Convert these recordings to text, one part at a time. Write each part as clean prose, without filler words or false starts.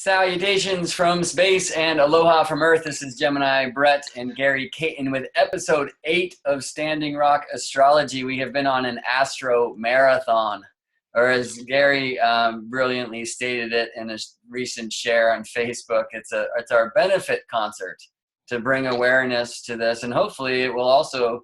Salutations from space and aloha from Earth. This is Gemini, Brett, and Gary Caton with episode 8 of Standing Rock Astrology. We have been on an astro marathon, or as Gary brilliantly stated it in a recent share on Facebook, it's our benefit concert to bring awareness to this, and hopefully it will also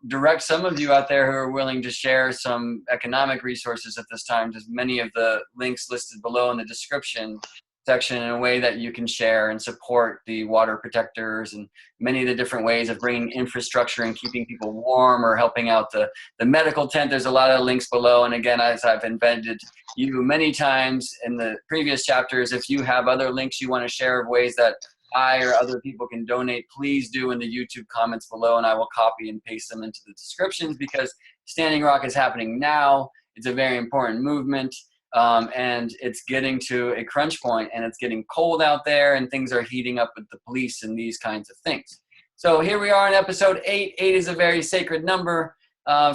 direct some of you out there who are willing to share some economic resources at this time. Just many of the links listed below in the description section in a way that you can share and support the water protectors and many of the different ways of bringing infrastructure and keeping people warm or helping out the medical tent. There's a lot of links below. And again, as I've invited you many times in the previous chapters, if you have other links you want to share of ways that I or other people can donate, please do in the YouTube comments below, and I will copy and paste them into the descriptions, because Standing Rock is happening now. It's a very important movement, and it's getting to a crunch point, and it's getting cold out there, and things are heating up with the police and these kinds of things. So here we are in episode 8. 8 is a very sacred number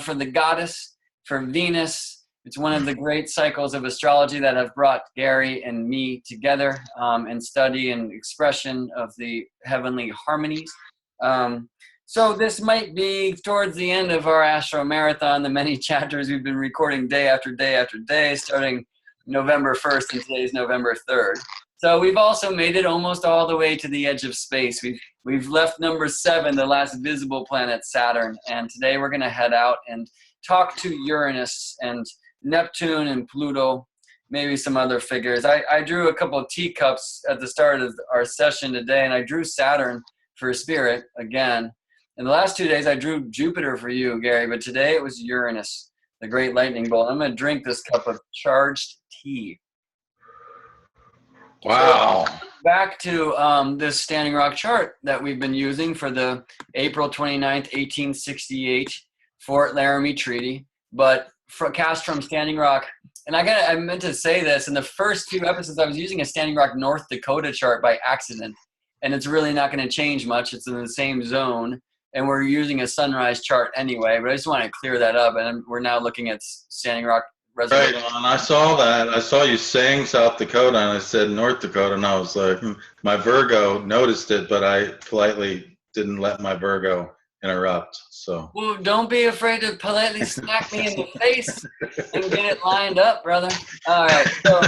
for the goddess, for Venus. It's one of the great cycles of astrology that have brought Gary and me together in study and expression of the heavenly harmonies. So this might be towards the end of our astro marathon, the many chapters we've been recording day after day after day, starting November 1st, and today's November 3rd. So we've also made it almost all the way to the edge of space. We've left number 7, the last visible planet, Saturn, and today we're going to head out and talk to Uranus and Neptune and Pluto, maybe some other figures. I drew a couple of teacups at the start of our session today, and I drew Saturn for Spirit again. In the last 2 days, I drew Jupiter for you, Gary, but today it was Uranus, the great lightning bolt. I'm going to drink this cup of charged tea. Wow. So, back to this Standing Rock chart that we've been using for the April 29th, 1868 Fort Laramie Treaty, but cast from Standing Rock. And I meant to say this, in the first few episodes I was using a Standing Rock North Dakota chart by accident, and it's really not going to change much. It's in the same zone, and we're using a sunrise chart anyway, but I just want to clear that up, and we're now looking at Standing Rock Reservation. Right, and I saw that. I saw you saying South Dakota, and I said North Dakota, and I was like, my Virgo noticed it, but I politely didn't let my Virgo interrupt. So. Well, don't be afraid to politely smack me in the face and get it lined up, brother. All right. So,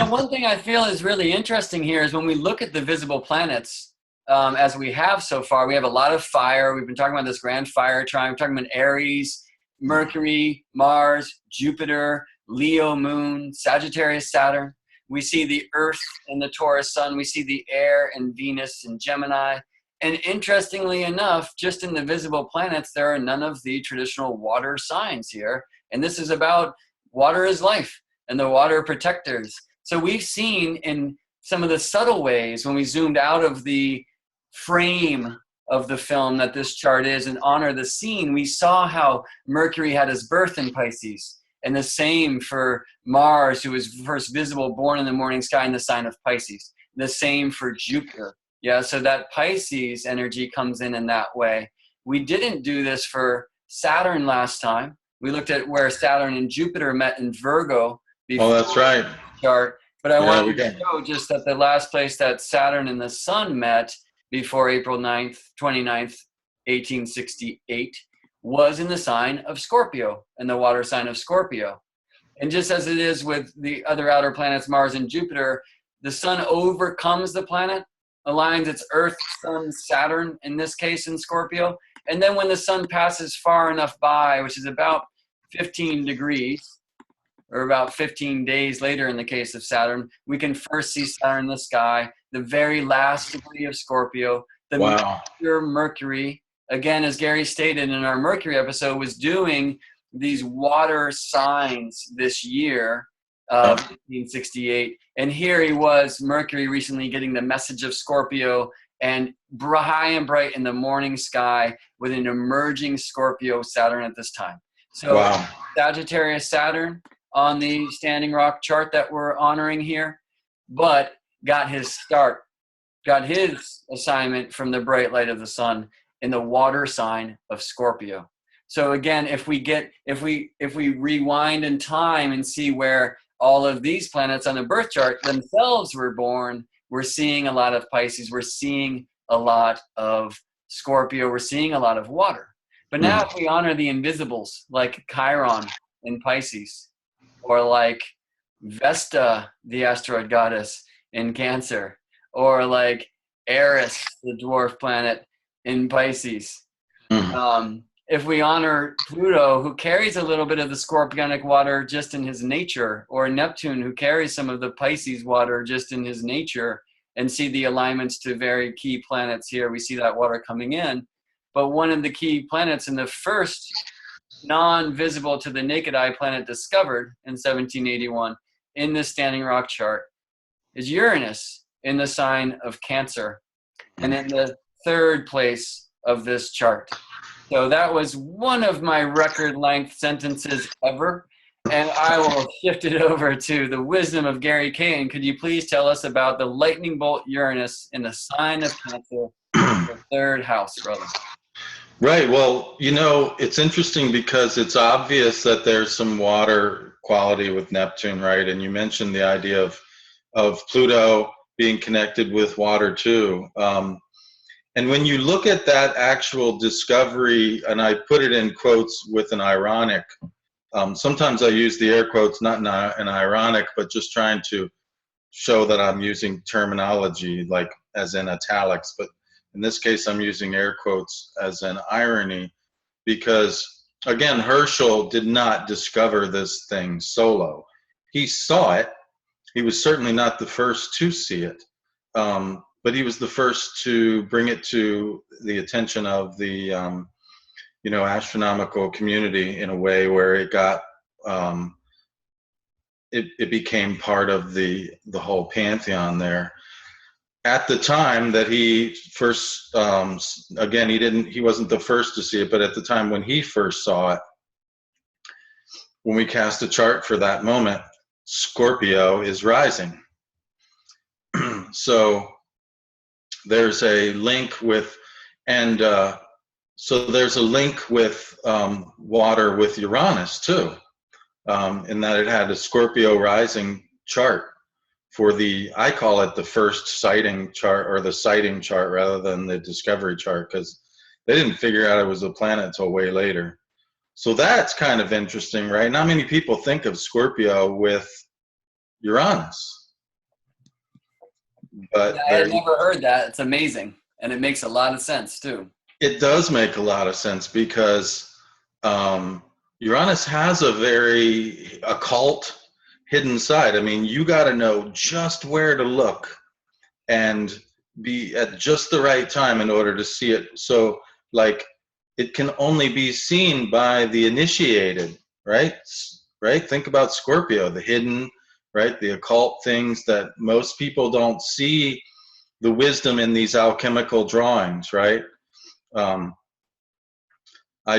one thing I feel is really interesting here is when we look at the visible planets, as we have so far, we have a lot of fire. We've been talking about this grand fire triangle. We're talking about Aries, Mercury, Mars, Jupiter, Leo moon, Sagittarius, Saturn. We see the Earth and the Taurus sun. We see the air and Venus and Gemini. And interestingly enough, just in the visible planets, there are none of the traditional water signs here. And this is about water is life and the water protectors. So we've seen in some of the subtle ways when we zoomed out of the frame of the film that this chart is and honor the scene, we saw how Mercury had his birth in Pisces. And the same for Mars, who was first visible, born in the morning sky in the sign of Pisces. The same for Jupiter. Yeah, so that Pisces energy comes in that way. We didn't do this for Saturn last time. We looked at where Saturn and Jupiter met in Virgo before. Oh, that's right. Chart. But I wanted to show just that the last place that Saturn and the Sun met before April 29th, 1868, was in the sign of Scorpio, in the water sign of Scorpio. And just as it is with the other outer planets, Mars and Jupiter, the Sun overcomes the planet, aligns its Earth, Sun, Saturn, in this case in Scorpio. And then when the Sun passes far enough by, which is about 15 degrees, or about 15 days later in the case of Saturn, we can first see Saturn in the sky, the very last degree of Scorpio, the major Mercury. Again, as Gary stated in our Mercury episode, was doing these water signs this year, 1868. And here he was, Mercury, recently getting the message of Scorpio, and high and bright in the morning sky with an emerging Scorpio Saturn at this time. So Sagittarius Saturn on the Standing Rock chart that we're honoring here, but got his start, got his assignment from the bright light of the sun in the water sign of Scorpio. So again, if we rewind in time and see where all of these planets on the birth chart themselves were born, we're seeing a lot of Pisces, we're seeing a lot of Scorpio, we're seeing a lot of water. But now if we honor the invisibles like Chiron in Pisces, or like Vesta, the asteroid goddess in Cancer, or like Eris, the dwarf planet in Pisces. If we honor Pluto, who carries a little bit of the scorpionic water just in his nature, or Neptune, who carries some of the Pisces water just in his nature, and see the alignments to very key planets here, we see that water coming in. But one of the key planets in the first non-visible to the naked eye planet discovered in 1781 in the Standing Rock chart is Uranus in the sign of Cancer, and in the third place of this chart. So that was one of my record length sentences ever. And I will shift it over to the wisdom of Gary Caton. Could you please tell us about the lightning bolt Uranus in the sign of Cancer, the third house, brother? Right. Well, you know, it's interesting because it's obvious that there's some water quality with Neptune, right? And you mentioned the idea of Pluto being connected with water too. And when you look at that actual discovery, and I put it in quotes with an ironic, sometimes I use the air quotes, not in an ironic, but just trying to show that I'm using terminology like as in italics. But in this case, I'm using air quotes as an irony because, again, Herschel did not discover this thing solo. He saw it. He was certainly not the first to see it. But he was the first to bring it to the attention of the, astronomical community in a way where it got, it became part of the whole pantheon there. At the time that he first, again, he wasn't the first to see it, but at the time when he first saw it, when we cast a chart for that moment, Scorpio is rising. So there's a link with, and so there's a link with water with Uranus too, in that it had a Scorpio rising chart for I call it the first sighting chart, or the sighting chart rather than the discovery chart, because they didn't figure out it was a planet until way later. So that's kind of interesting, right? Not many people think of Scorpio with Uranus. But yeah, I had never heard that. It's amazing. And it makes a lot of sense too. It does make a lot of sense because Uranus has a very occult, hidden side. I mean, you got to know just where to look and be at just the right time in order to see it. So, like, it can only be seen by the initiated, right? Right? Think about Scorpio, the hidden, right? The occult things that most people don't see the wisdom in these alchemical drawings, right? I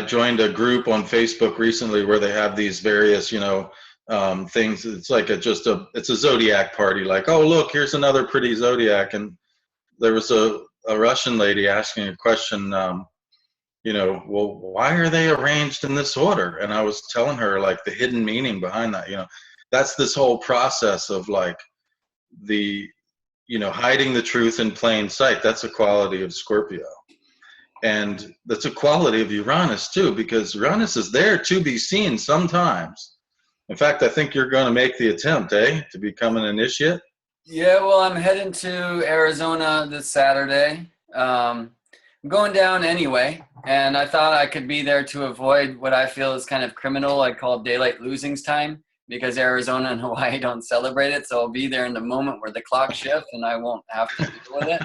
joined a group on Facebook recently where they have these various, things. It's like it's a zodiac party. Like, oh, look, here's another pretty zodiac. And there was a Russian lady asking a question, well, why are they arranged in this order? And I was telling her, like, the hidden meaning behind that, that's this whole process of, like, hiding the truth in plain sight. That's a quality of Scorpio. And that's a quality of Uranus too, because Uranus is there to be seen sometimes. In fact, I think you're going to make the attempt, to become an initiate. Yeah, well, I'm heading to Arizona this Saturday. I'm going down anyway, and I thought I could be there to avoid what I feel is kind of criminal. I call daylight losings time, because Arizona and Hawaii don't celebrate it. So I'll be there in the moment where the clock shifts, and I won't have to deal with it.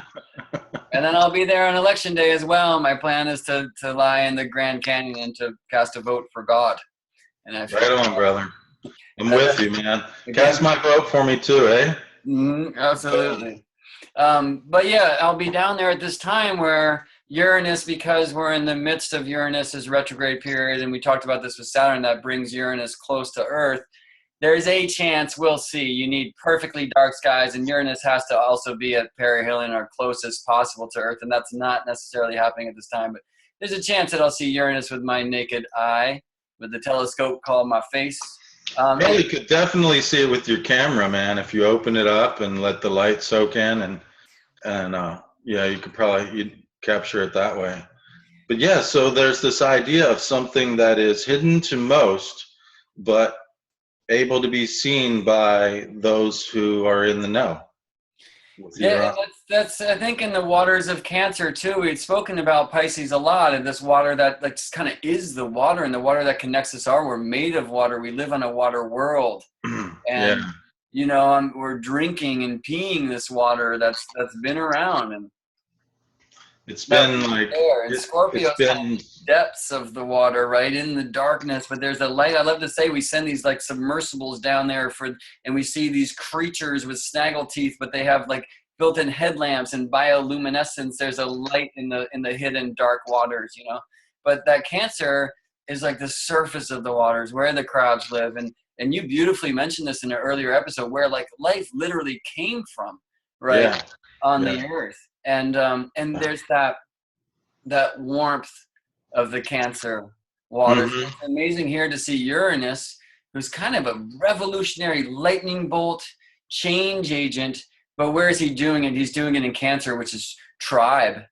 And then I'll be there on election day as well. My plan is to lie in the Grand Canyon and to cast a vote for God. And I right on, brother. I'm with you, man. Cast my vote for me too, absolutely. But yeah, I'll be down there at this time where Uranus, because we're in the midst of Uranus's retrograde period, and we talked about this with Saturn, that brings Uranus close to Earth. There's a chance, we'll see. You need perfectly dark skies, and Uranus has to also be at perihelion or closest possible to Earth, and that's not necessarily happening at this time. But there's a chance that I'll see Uranus with my naked eye, with the telescope called my face. Well, you could definitely see it with your camera, man. If you open it up and let the light soak in, and yeah, you could probably you'd capture it that way. But yeah, so there's this idea of something that is hidden to most, but able to be seen by those who are in the know. With Yeah, your and that's I think in the waters of Cancer too. We'd spoken about Pisces a lot, and this water that like kind of is the water, and the water that connects us all. We're made of water. We live on a water world, yeah, and we're drinking and peeing this water that's been around, and it's that been was like there. And it's Scorpio's kind of been depths of the water, right in the darkness. But there's a light. I love to say we send these like submersibles down there and we see these creatures with snaggle teeth, but they have like built-in headlamps and bioluminescence. There's a light in the hidden dark waters, But that Cancer is like the surface of the waters where the crabs live, and you beautifully mentioned this in an earlier episode where like life literally came from, right, yeah, on yeah. the earth. And there's that warmth of the Cancer waters. Mm-hmm. It's amazing here to see Uranus, who's kind of a revolutionary lightning bolt change agent. But where is he doing it? He's doing it in Cancer, which is tribe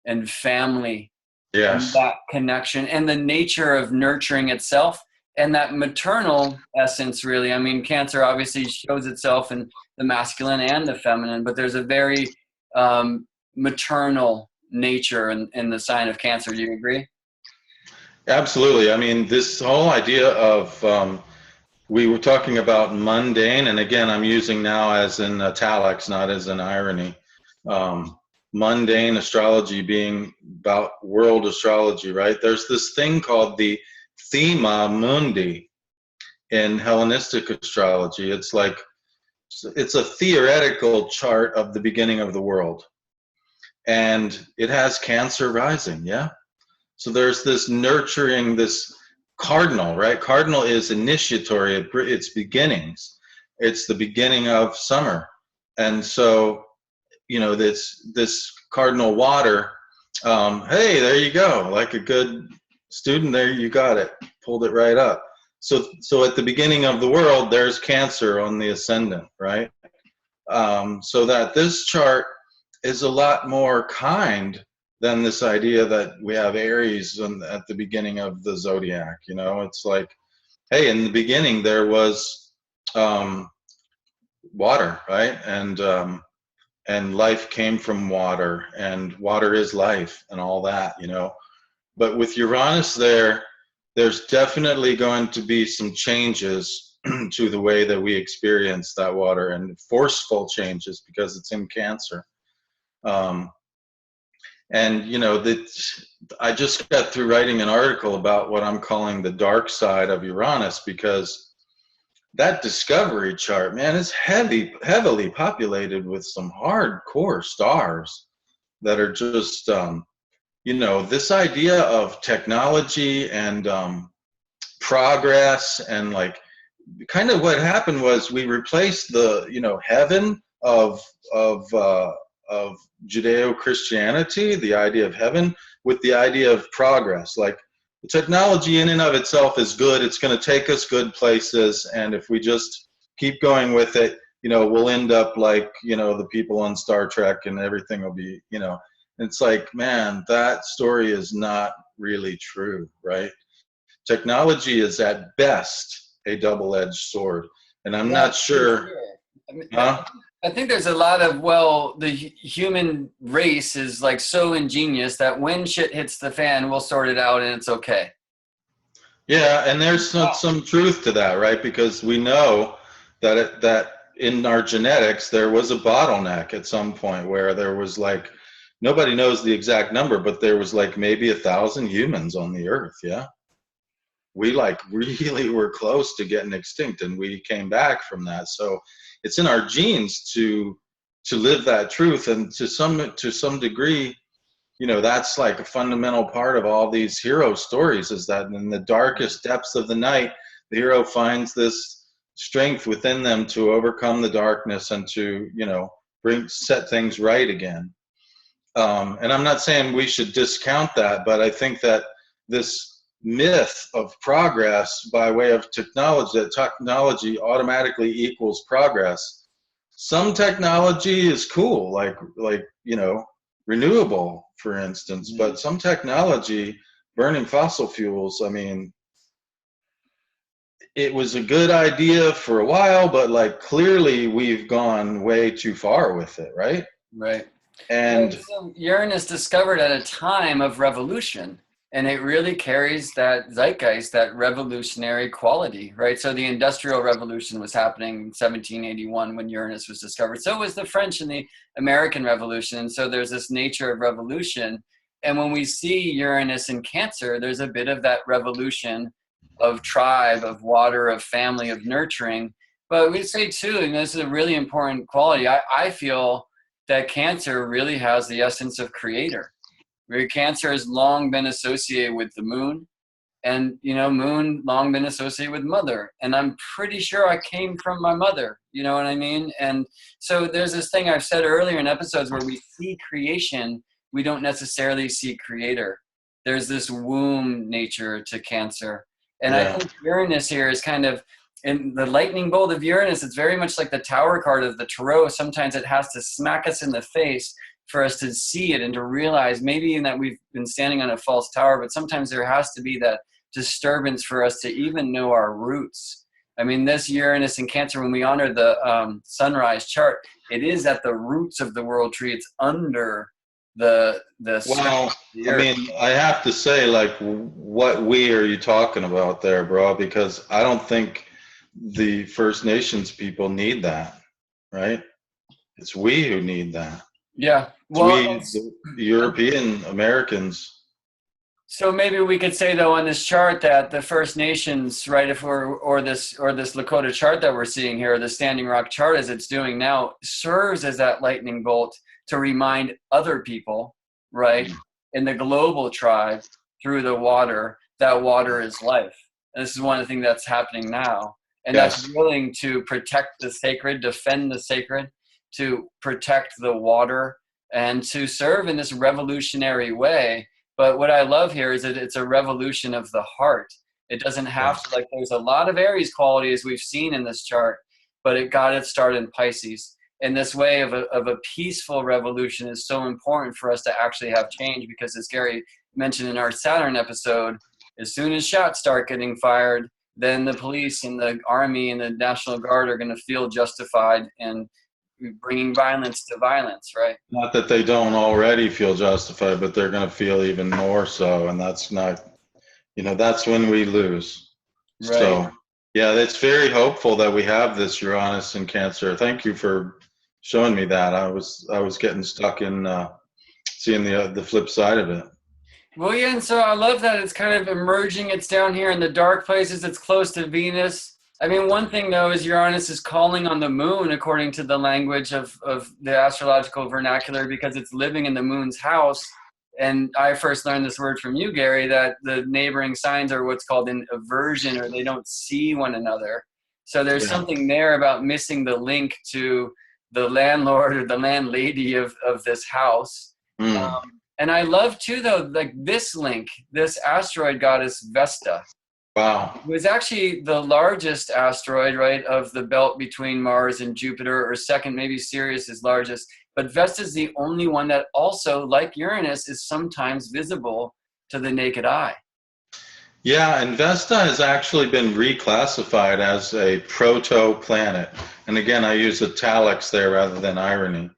and family, and Yes. that connection and the nature of nurturing itself and that maternal essence, really. I mean, Cancer obviously shows itself in the masculine and the feminine, but there's a very maternal nature in the sign of Cancer. Do you agree? Absolutely. I mean, this whole idea of we were talking about mundane, and again, I'm using now as in italics, not as an irony. Mundane astrology being about world astrology, right? There's this thing called the thema mundi in Hellenistic astrology. It's a theoretical chart of the beginning of the world, and it has Cancer rising. Yeah. So there's this nurturing, this cardinal, right? Cardinal is initiatory, it's beginnings. It's the beginning of summer. And so, this cardinal water, hey, there you go. Like a good student there, you got it. Pulled it right up. So at the beginning of the world, there's Cancer on the ascendant, right? So that this chart is a lot more kind than this idea that we have Aries at the beginning of the zodiac. It's like, hey, in the beginning there was water, right? And life came from water, and water is life, and all that. But with Uranus there's definitely going to be some changes to the way that we experience that water, and forceful changes because it's in Cancer. And that I just got through writing an article about what I'm calling the dark side of Uranus, because that discovery chart, man, is heavily populated with some hardcore stars that are just this idea of technology and progress, and like kind of what happened was we replaced the heaven of Judeo-Christianity, the idea of heaven, with the idea of progress. Like, the technology in and of itself is good. It's going to take us good places, and if we just keep going with it, we'll end up like the people on Star Trek, and everything will be It's like, man, that story is not really true, right? Technology is at best a double-edged sword, and I'm not sure. I mean, Huh? I think there's a lot of, the human race is like so ingenious that when shit hits the fan, we'll sort it out and it's okay. Yeah, and there's some truth to that, right? Because we know that in our genetics there was a bottleneck at some point where there was like, nobody knows the exact number, but there was like maybe 1,000 humans on the earth. Yeah, we like really were close to getting extinct, and we came back from that. So it's in our genes to live that truth, and to some degree, that's like a fundamental part of all these hero stories, is that in the darkest depths of the night, the hero finds this strength within them to overcome the darkness and to set things right again. And I'm not saying we should discount that, but I think that this myth of progress by way of technology, that technology automatically equals progress. Some technology is cool, like renewable, for instance, but some technology, burning fossil fuels, I mean, it was a good idea for a while, but like clearly we've gone way too far with it, right? Right. And so Uranus discovered at a time of revolution, and it really carries that zeitgeist, that revolutionary quality, right? So the Industrial Revolution was happening in 1781 when Uranus was discovered. So was the French and the American Revolution. And so there's this nature of revolution. And when we see Uranus in Cancer, there's a bit of that revolution of tribe, of water, of family, of nurturing. But we'd say too, and this is a really important quality, I feel that Cancer really has the essence of creator. Where Cancer has long been associated with the moon, and moon long been associated with mother. And I'm pretty sure I came from my mother, you know what I mean? And so there's this thing I've said earlier in episodes where we see creation, we don't necessarily see creator. There's this womb nature to Cancer. And I think Uranus here is kind of, in the lightning bolt of Uranus, it's very much like the Tower card of the Tarot. Sometimes it has to smack us in the face for us to see it and to realize maybe in that we've been standing on a false tower, but sometimes there has to be that disturbance for us to even know our roots. I mean, this Uranus in Cancer, when we honor the sunrise chart, it is at the roots of the world tree. It's under the well, I mean, I have to say, like, what we are you talking about there, bro? Because I don't think the First Nations people need that, right? It's we who need that. Yeah. Well, the European Americans. So maybe we could say though on this chart that the First Nations, right, if we're or this Lakota chart that we're seeing here, the Standing Rock chart as it's doing now, serves as that lightning bolt to remind other people, right, in the global tribe through the water, that water is life. And this is one of the things that's happening now. And that's willing to protect the sacred, defend the sacred, to protect the water, and to serve in this revolutionary way. But what I love here is that it's a revolution of the heart. It doesn't have to, like, there's a lot of Aries qualities we've seen in this chart, but it got its start in Pisces. And this way of a peaceful revolution is so important for us to actually have change, because as Gary mentioned in our Saturn episode, as soon as shots start getting fired, then the police and the army and the National Guard are going to feel justified in bringing violence to violence, right? Not that they don't already feel justified, but they're going to feel even more so. And that's not, that's when we lose. Right. So, yeah, it's very hopeful that we have this Uranus in Cancer. Thank you for showing me that. I was getting stuck in seeing the flip side of it. Well, yeah, and so I love that it's kind of emerging. It's down here in the dark places. It's close to Venus. I mean, one thing, though, is Uranus is calling on the moon, according to the language of the astrological vernacular, because it's living in the moon's house. And I first learned this word from you, Gary, that the neighboring signs are what's called an aversion, or they don't see one another. So there's something there about missing the link to the landlord or the landlady of this house. And I love, too, though, like this link, this asteroid goddess Vesta. Wow. It was actually the largest asteroid, right, of the belt between Mars and Jupiter, or second, maybe Sirius is largest. But Vesta is the only one that also, like Uranus, is sometimes visible to the naked eye. Yeah, and Vesta has actually been reclassified as a proto-planet. And again, I use italics there rather than irony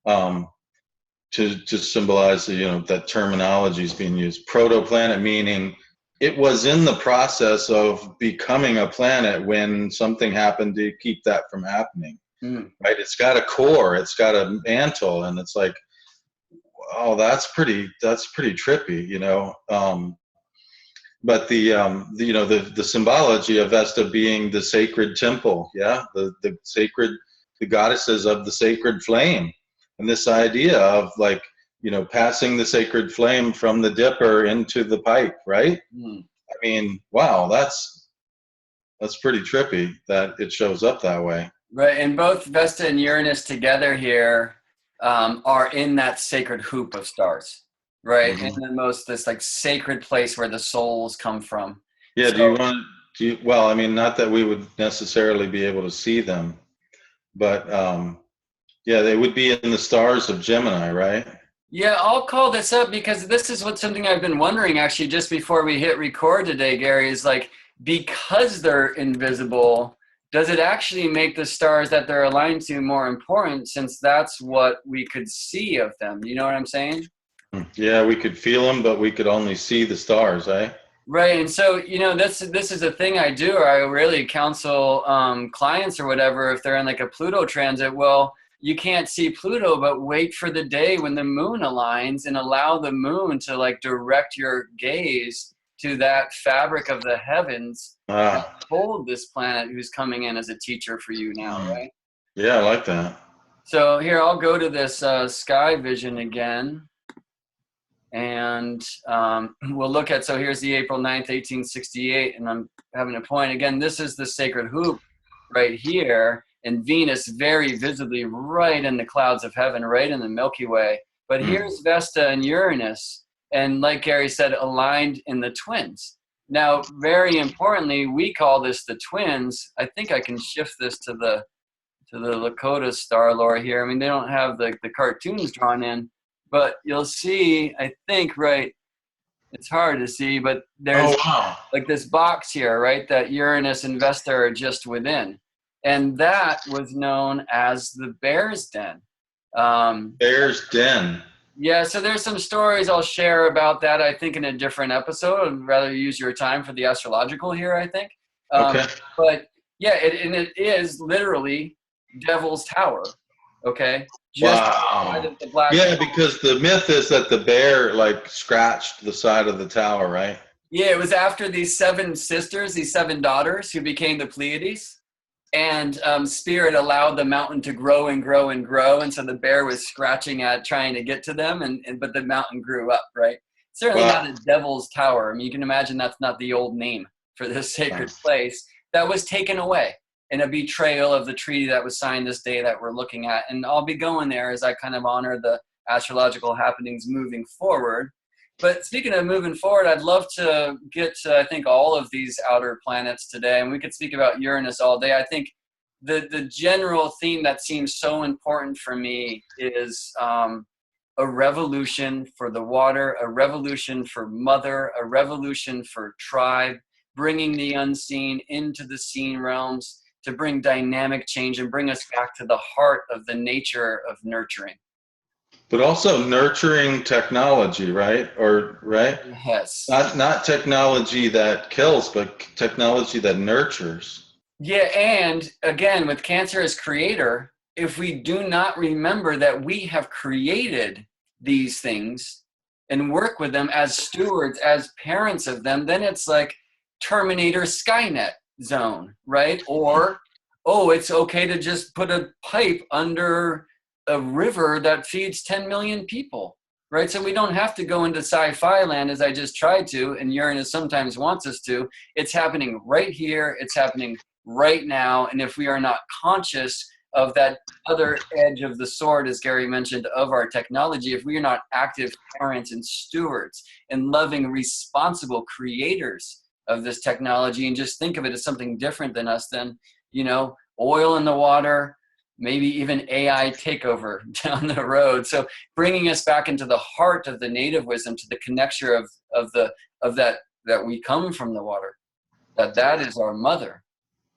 to symbolize, that terminology is being used. Proto-planet meaning it was in the process of becoming a planet when something happened to keep that from happening. Right? It's got a core, it's got a mantle, and it's like, oh, that's pretty trippy, But the symbology of Vesta being the sacred temple, the sacred, the goddesses of the sacred flame, and this idea of like, passing the sacred flame from the dipper into the pipe, right? I mean, wow, that's pretty trippy that it shows up that way. Right, and both Vesta and Uranus together here are in that sacred hoop of stars. right? In Hmm. the most, this like sacred place where the souls come from. Yeah, So do you want well, I mean, not that we would necessarily be able to see them, but yeah, they would be in the stars of Gemini, right? yeah, I'll call this up because this is what something I've been wondering actually just before we hit record today, Gary, is like, because they're invisible, does it actually make the stars that they're aligned to more important, since that's what we could see of them? You know what I'm saying? Yeah, we could feel them, but we could only see the stars, eh? Right, and so this is a thing I do. Or I really counsel clients or whatever if they're in like a Pluto transit. Well, you can't see Pluto, but wait for the day when the moon aligns and allow the moon to like direct your gaze to that fabric of the heavens that Ah, hold this planet who's coming in as a teacher for you now, right? yeah, I like that. So here I'll go to this sky vision again. And we'll look at, so here's the April 9th, 1868, and I'm having a point. Again, this is the sacred hoop right here, and Venus very visibly right in the clouds of heaven, right in the Milky Way. But Mm. here's Vesta and Uranus, and like Gary said, aligned in the twins. Now, very importantly, we call this the twins. I think I can shift this to the Lakota star lore here. I mean, they don't have the cartoons drawn in, but you'll see, I think, right, it's hard to see, but Oh, there's wow. like this box here, right, that Uranus and Vesta are just within. And that was known as the Bear's Den. Um, Bear's Den. yeah, so there's some stories I'll share about that, I think, in a different episode. I'd rather use your time for the astrological here, I think. Okay. But yeah, and it is literally Devil's Tower, okay? Just outside Wow. of the Black Yeah, Hole. because the myth is that the bear like scratched the side of the tower, right? Yeah, it was after these seven sisters, these seven daughters who became the Pleiades. And Spirit allowed the mountain to grow and grow and grow. And so the bear was scratching at trying to get to them, but the mountain grew up, right? Certainly not Wow. a devil's tower. I mean, you can imagine that's not the old name for this sacred place that was taken away in a betrayal of the treaty that was signed this day that we're looking at. And I'll be going there as I kind of honor the astrological happenings moving forward. But speaking of moving forward, I'd love to get to, I think, all of these outer planets today. And we could speak about Uranus all day. I think the general theme that seems so important for me is a revolution for the water, a revolution for mother, a revolution for tribe, bringing the unseen into the seen realms to bring dynamic change and bring us back to the heart of the nature of nurturing. But also nurturing technology, right? Or right? Yes. Not technology that kills, but technology that nurtures. Yeah, and again, with Cancer as creator, if we do not remember that we have created these things and work with them as stewards, as parents of them, then it's like Terminator Skynet zone, right? Or, oh, it's okay to just put a pipe under a river that feeds 10 million people, right? So we don't have to go into sci-fi land as I just tried to, and Uranus sometimes wants us to. It's happening right here. It's happening right now. And if we are not conscious of that other edge of the sword, as Gary mentioned, of our technology, if we are not active parents and stewards and loving, responsible creators of this technology, and just think of it as something different than us, then, oil in the water, maybe even AI takeover down the road. So bringing us back into the heart of the native wisdom, to the connection of that we come from the water, that is our mother.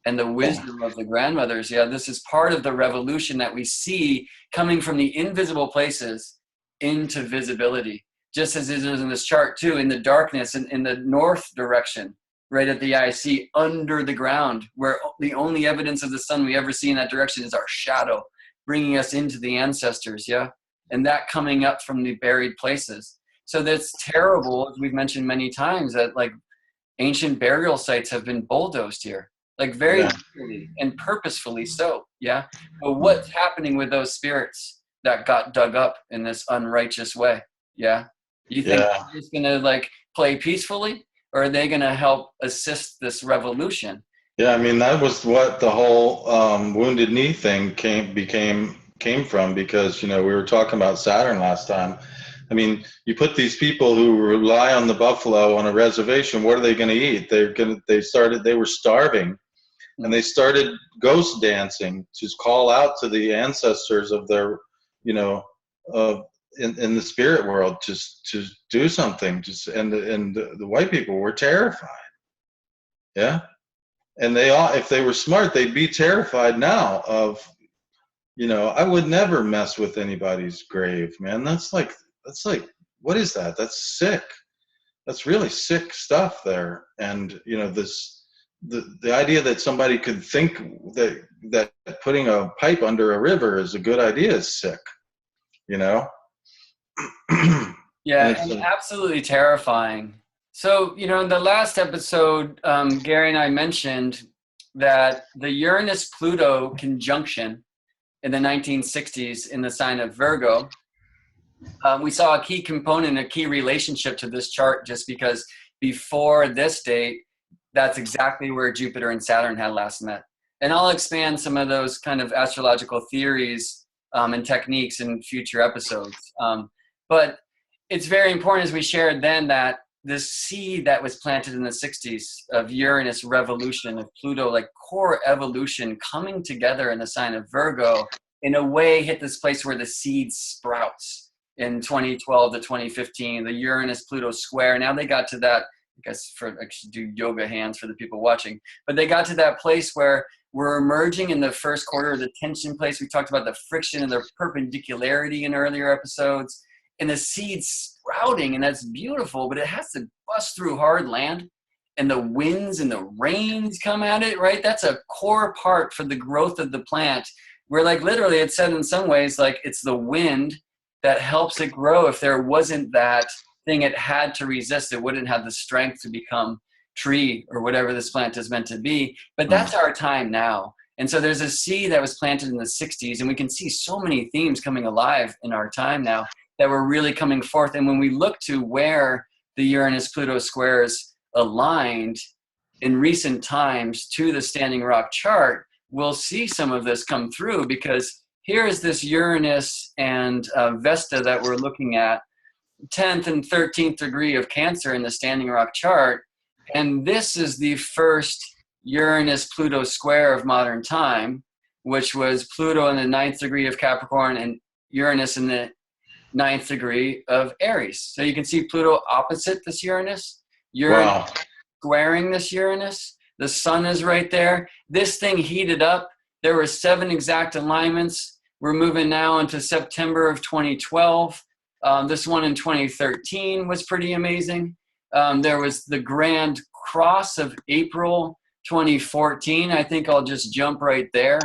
And the wisdom of the grandmothers. Yeah, this is part of the revolution that we see coming from the invisible places into visibility. Just as it is in this chart too, in the darkness, in the north direction, right at the IC, under the ground, where the only evidence of the sun we ever see in that direction is our shadow, bringing us into the ancestors, yeah? And that coming up from the buried places. So that's terrible, as we've mentioned many times, that like ancient burial sites have been bulldozed here. Like very literally and purposefully so, yeah? But what's happening with those spirits that got dug up in this unrighteous way, yeah? You think they're just gonna like play peacefully, or are they gonna help assist this revolution? Yeah, I mean that was what the whole Wounded Knee thing came from, because we were talking about Saturn last time, I mean, you put these people who rely on the buffalo on a reservation, what are they going to eat? They were starving, and they started ghost dancing to call out to the ancestors of their, you know, in the spirit world, just to do something. And the white people were terrified. Yeah. And they all, if they were smart, they'd be terrified now of, you know, I would never mess with anybody's grave, man. That's like, what is that? That's sick. That's really sick stuff there. And, you know, the idea that somebody could think that putting a pipe under a river is a good idea is sick, you know? Yeah, and absolutely terrifying. So, you know, in the last episode, Gary and I mentioned that the Uranus-Pluto conjunction in the 1960s in the sign of Virgo, we saw a key component, a key relationship to this chart, just because before this date, that's exactly where Jupiter and Saturn had last met. And I'll expand some of those kind of astrological theories and techniques in future episodes. But it's very important, as we shared then, that this seed that was planted in the 60s of Uranus revolution, of Pluto, like core evolution coming together in the sign of Virgo, in a way hit this place where the seed sprouts in 2012 to 2015, the Uranus-Pluto square. Now they got to that, I guess I should do yoga hands for the people watching, but they got to that place where we're emerging in the first quarter, the tension place. We talked about the friction and the perpendicularity in earlier episodes, and the seed's sprouting, and that's beautiful, but it has to bust through hard land, and the winds and the rains come at it, right? That's a core part for the growth of the plant, where like literally it's said in some ways, like it's the wind that helps it grow. If there wasn't that thing it had to resist, it wouldn't have the strength to become tree or whatever this plant is meant to be. But that's our time now. And so there's a seed that was planted in the 60s, and we can see so many themes coming alive in our time now that were really coming forth. And when we look to where the Uranus-Pluto squares aligned in recent times to the Standing Rock chart, we'll see some of this come through, because here is this Uranus and Vesta that we're looking at, 10th and 13th degree of Cancer in the Standing Rock chart. And this is the first Uranus-Pluto square of modern time, which was Pluto in the 9th degree of Capricorn and Uranus in the 9th degree of Aries. So you can see Pluto opposite this Uranus. Uranus squaring this Uranus. The sun is right there. This thing heated up. There were 7 exact alignments. We're moving now into September of 2012. This one in 2013 was pretty amazing. There was the Grand Cross of April 2014. I think I'll just jump right there.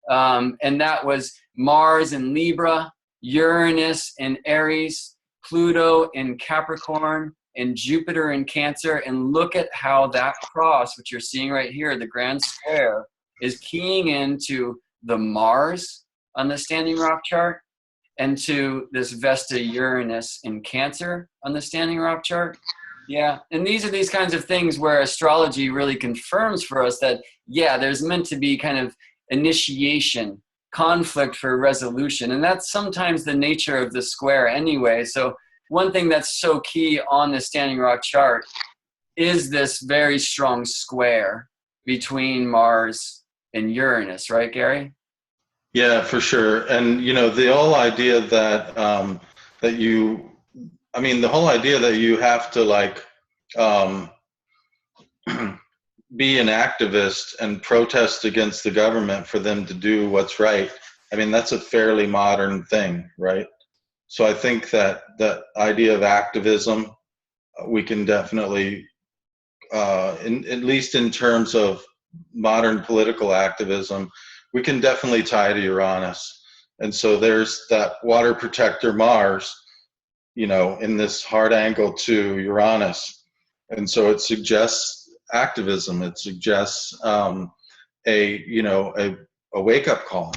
And that was Mars in Libra, Uranus in Aries, Pluto in Capricorn, and Jupiter in Cancer. And look at how that cross, which you're seeing right here, the grand square, is keying into the Mars on the Standing Rock chart and to this Vesta Uranus in Cancer on the Standing Rock chart. Yeah, and these are these kinds of things where astrology really confirms for us that, yeah, there's meant to be kind of initiation, conflict for resolution, and that's sometimes the nature of the square anyway. So one thing that's so key on the Standing Rock chart is this very strong square between Mars and Uranus, right, Gary? Yeah, for sure. And you know, the whole idea that the whole idea that you have to like be an activist and protest against the government for them to do what's right. I mean, that's a fairly modern thing, right? So I think that that idea of activism, we can definitely, at least in terms of modern political activism, we can definitely tie to Uranus. And so there's that water protector Mars, you know, in this hard angle to Uranus. And so it suggests activism. It suggests a wake-up call,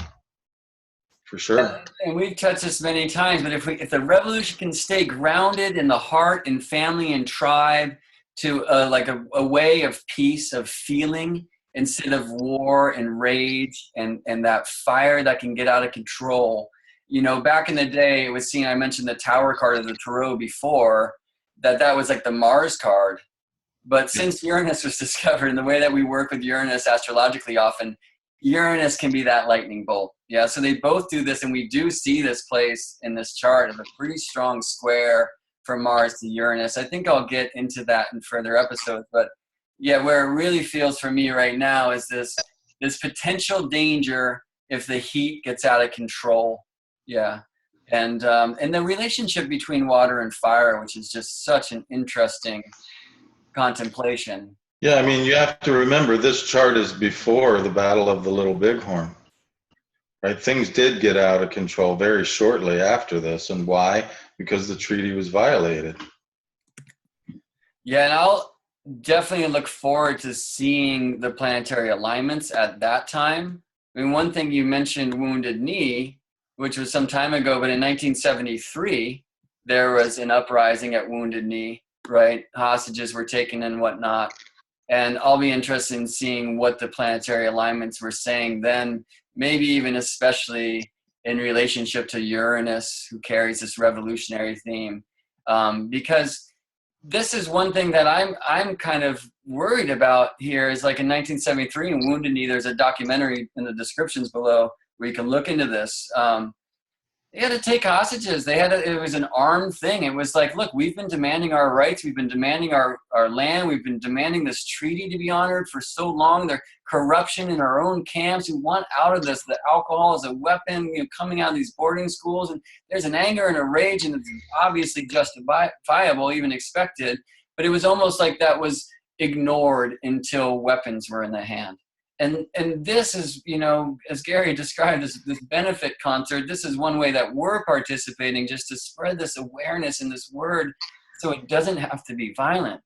for sure. And we've touched this many times, but if the revolution can stay grounded in the heart and family and tribe to a way of peace, of feeling, instead of war and rage and that fire that can get out of control, you know, back in the day, it was seen, I mentioned the Tower card of the Tarot before, that was like the Mars card. But since Uranus was discovered, and the way that we work with Uranus astrologically often, Uranus can be that lightning bolt. Yeah, so they both do this, and we do see this place in this chart of a pretty strong square from Mars to Uranus. I think I'll get into that in further episodes, but yeah, where it really feels for me right now is this potential danger if the heat gets out of control. Yeah, and the relationship between water and fire, which is just such an interesting contemplation. Yeah, I mean, you have to remember this chart is before the Battle of the Little Bighorn, right? Things did get out of control very shortly after this. And why? Because the treaty was violated. Yeah, and I'll definitely look forward to seeing the planetary alignments at that time. I mean, one thing you mentioned, Wounded Knee, which was some time ago, but in 1973, there was an uprising at Wounded Knee, right? Hostages were taken and whatnot. And I'll be interested in seeing what the planetary alignments were saying then, maybe even especially in relationship to Uranus, who carries this revolutionary theme. Because this is one thing that I'm kind of worried about here is like in 1973 in Wounded Knee, there's a documentary in the descriptions below where you can look into this. They had to take hostages. It was an armed thing. It was like, look, we've been demanding our rights. We've been demanding our land. We've been demanding this treaty to be honored for so long. There's corruption in our own camps. We want out of this. The alcohol is a weapon, you know, coming out of these boarding schools. And there's an anger and a rage, and it's obviously justifiable, even expected. But it was almost like that was ignored until weapons were in the hand. And this is, you know, as Gary described, this benefit concert, this is one way that we're participating just to spread this awareness in this word so it doesn't have to be violent.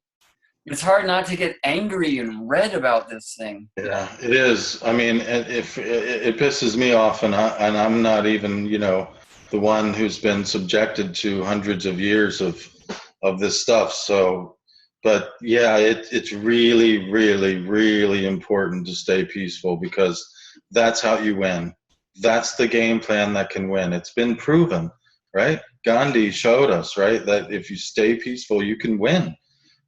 It's hard not to get angry and red about this thing. Yeah, it is. I mean, if it pisses me off, and I'm not even, you know, the one who's been subjected to hundreds of years of this stuff. So, but yeah, it's really, really, really important to stay peaceful, because that's how you win. That's the game plan that can win. It's been proven, right? Gandhi showed us, right, that if you stay peaceful, you can win.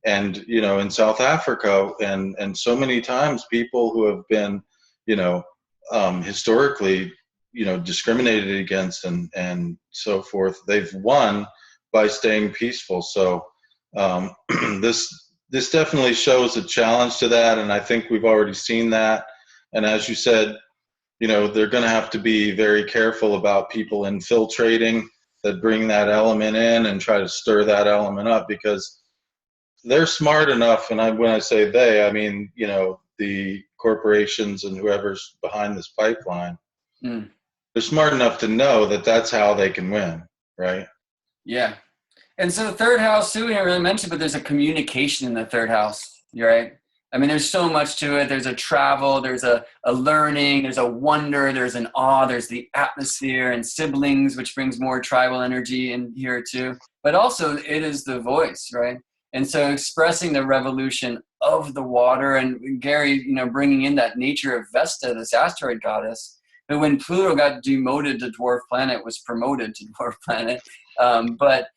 And, you know, in South Africa and so many times people who have been, you know, historically, you know, discriminated against and so forth, they've won by staying peaceful. So this definitely shows a challenge to that, and I think we've already seen that. And as you said, you know, they're going to have to be very careful about people infiltrating that bring that element in and try to stir that element up, because they're smart enough, and when I say they, I mean, you know, the corporations and whoever's behind this pipeline, they're smart enough to know that that's how they can win, right? Yeah. And so the third house too, we didn't really mention, but there's a communication in the third house, right? I mean, there's so much to it. There's a travel, there's a learning, there's a wonder, there's an awe, there's the atmosphere and siblings, which brings more tribal energy in here too. But also it is the voice, right? And so expressing the revolution of the water, and Gary, you know, bringing in that nature of Vesta, this asteroid goddess, but when Pluto got demoted to dwarf planet, was promoted to dwarf planet, but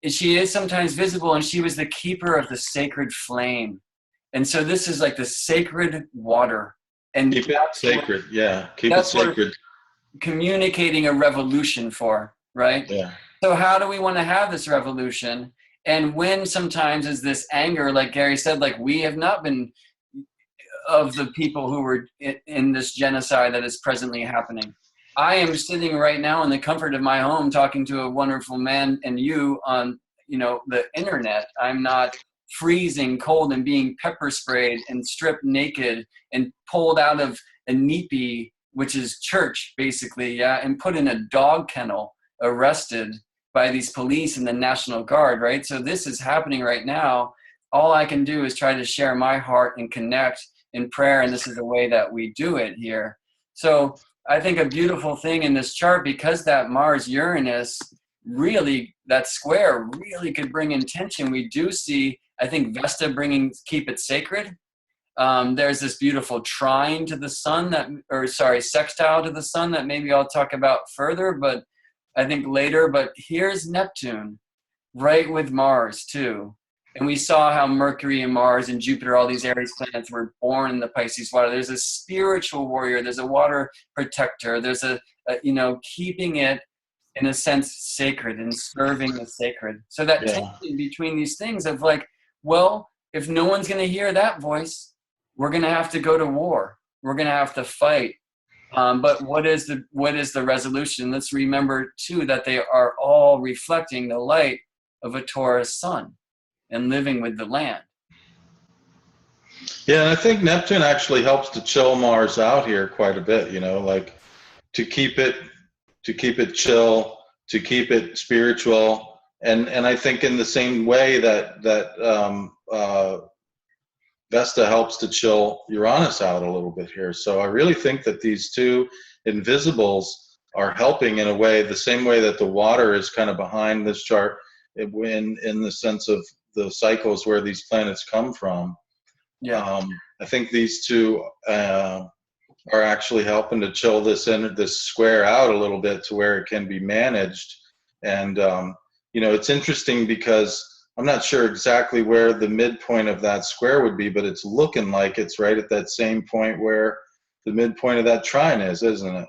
she is sometimes visible, and she was the keeper of the sacred flame. And so this is like the sacred water. And keep it sacred, yeah. Keep it sacred. Communicating a revolution for, right? Yeah. So how do we want to have this revolution? And when sometimes is this anger, like Gary said, like we have not been of the people who were in this genocide that is presently happening. I am sitting right now in the comfort of my home talking to a wonderful man and you on, you know, the internet. I'm not freezing cold and being pepper sprayed and stripped naked and pulled out of a nipi, which is church basically, yeah, and put in a dog kennel, arrested by these police and the National Guard, right? So this is happening right now. All I can do is try to share my heart and connect in prayer, and this is the way that we do it here. So I think a beautiful thing in this chart, because that Mars-Uranus really, that square really could bring intention. We do see, I think, Vesta bringing keep it sacred. There's this beautiful trine to the sun sextile to the sun that maybe I'll talk about further, but I think, later. But here's Neptune, right with Mars too. And we saw how Mercury and Mars and Jupiter, all these Aries planets, were born in the Pisces water. There's a spiritual warrior. There's a water protector. There's a keeping it, in a sense, sacred and serving the sacred. So that tension between these things of like, well, if no one's going to hear that voice, we're going to have to go to war. We're going to have to fight. But what is the resolution? Let's remember too that they are all reflecting the light of a Taurus sun and living with the land. Yeah, and I think Neptune actually helps to chill Mars out here quite a bit, like to keep it chill, to keep it spiritual. And I think in the same way that Vesta helps to chill Uranus out a little bit here. So I really think that these two invisibles are helping in a way, the same way that the water is kind of behind this chart in the sense of the cycles where these planets come from. I think these two are actually helping to chill this square out a little bit to where it can be managed. And it's interesting because I'm not sure exactly where the midpoint of that square would be, but it's looking like it's right at that same point where the midpoint of that trine is, isn't it?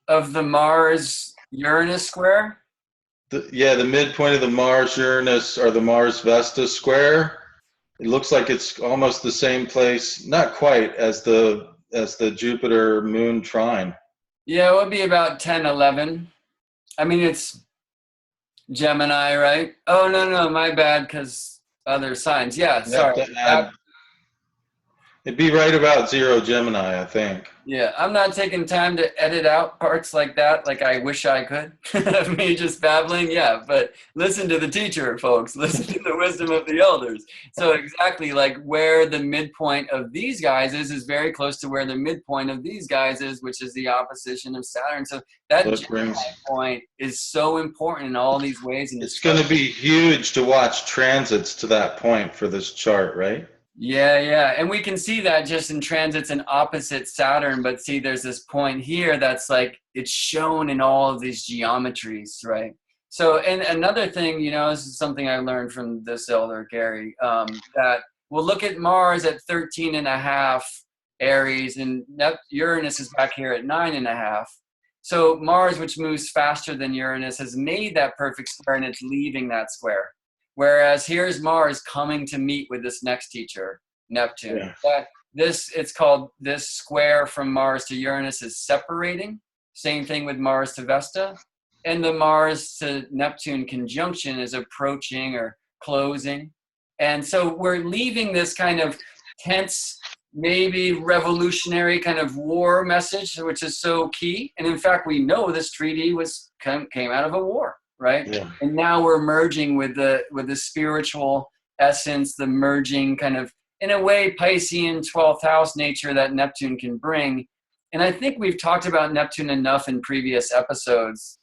Of the Mars-Uranus square? The midpoint of the Mars-Uranus or the Mars-Vesta square. It looks like it's almost the same place, not quite as the Jupiter-Moon trine. Yeah, it would be about 10, 11. I mean, it's Gemini, right? Oh, no, my bad, because other signs. Yeah, sorry. It'd be right about 0 Gemini, I think. Yeah, I'm not taking time to edit out parts like that, like I wish I could. Me just babbling, yeah, but listen to the teacher, folks. Listen to the wisdom of the elders. So exactly, like where the midpoint of these guys is very close to where the midpoint of these guys is, which is the opposition of Saturn. So that Gemini point is so important in all these ways. And it's going to be huge to watch transits to that point for this chart, right? Yeah. And we can see that just in transits in opposite Saturn, but see there's this point here that's like, it's shown in all of these geometries, right? So, and another thing, this is something I learned from this elder, Gary, that we'll look at Mars at 13.5 Aries and Uranus is back here at 9.5. So Mars, which moves faster than Uranus, has made that perfect square and it's leaving that square. Whereas here's Mars coming to meet with this next teacher, Neptune. Yeah. But it's called this square from Mars to Uranus is separating. Same thing with Mars to Vesta. And the Mars to Neptune conjunction is approaching or closing. And so we're leaving this kind of tense, maybe revolutionary kind of war message, which is so key. And in fact, we know this treaty came out of a war. Right? Yeah. And now we're merging with the spiritual essence, the merging kind of, in a way, Piscean 12th house nature that Neptune can bring. And I think we've talked about Neptune enough in previous episodes,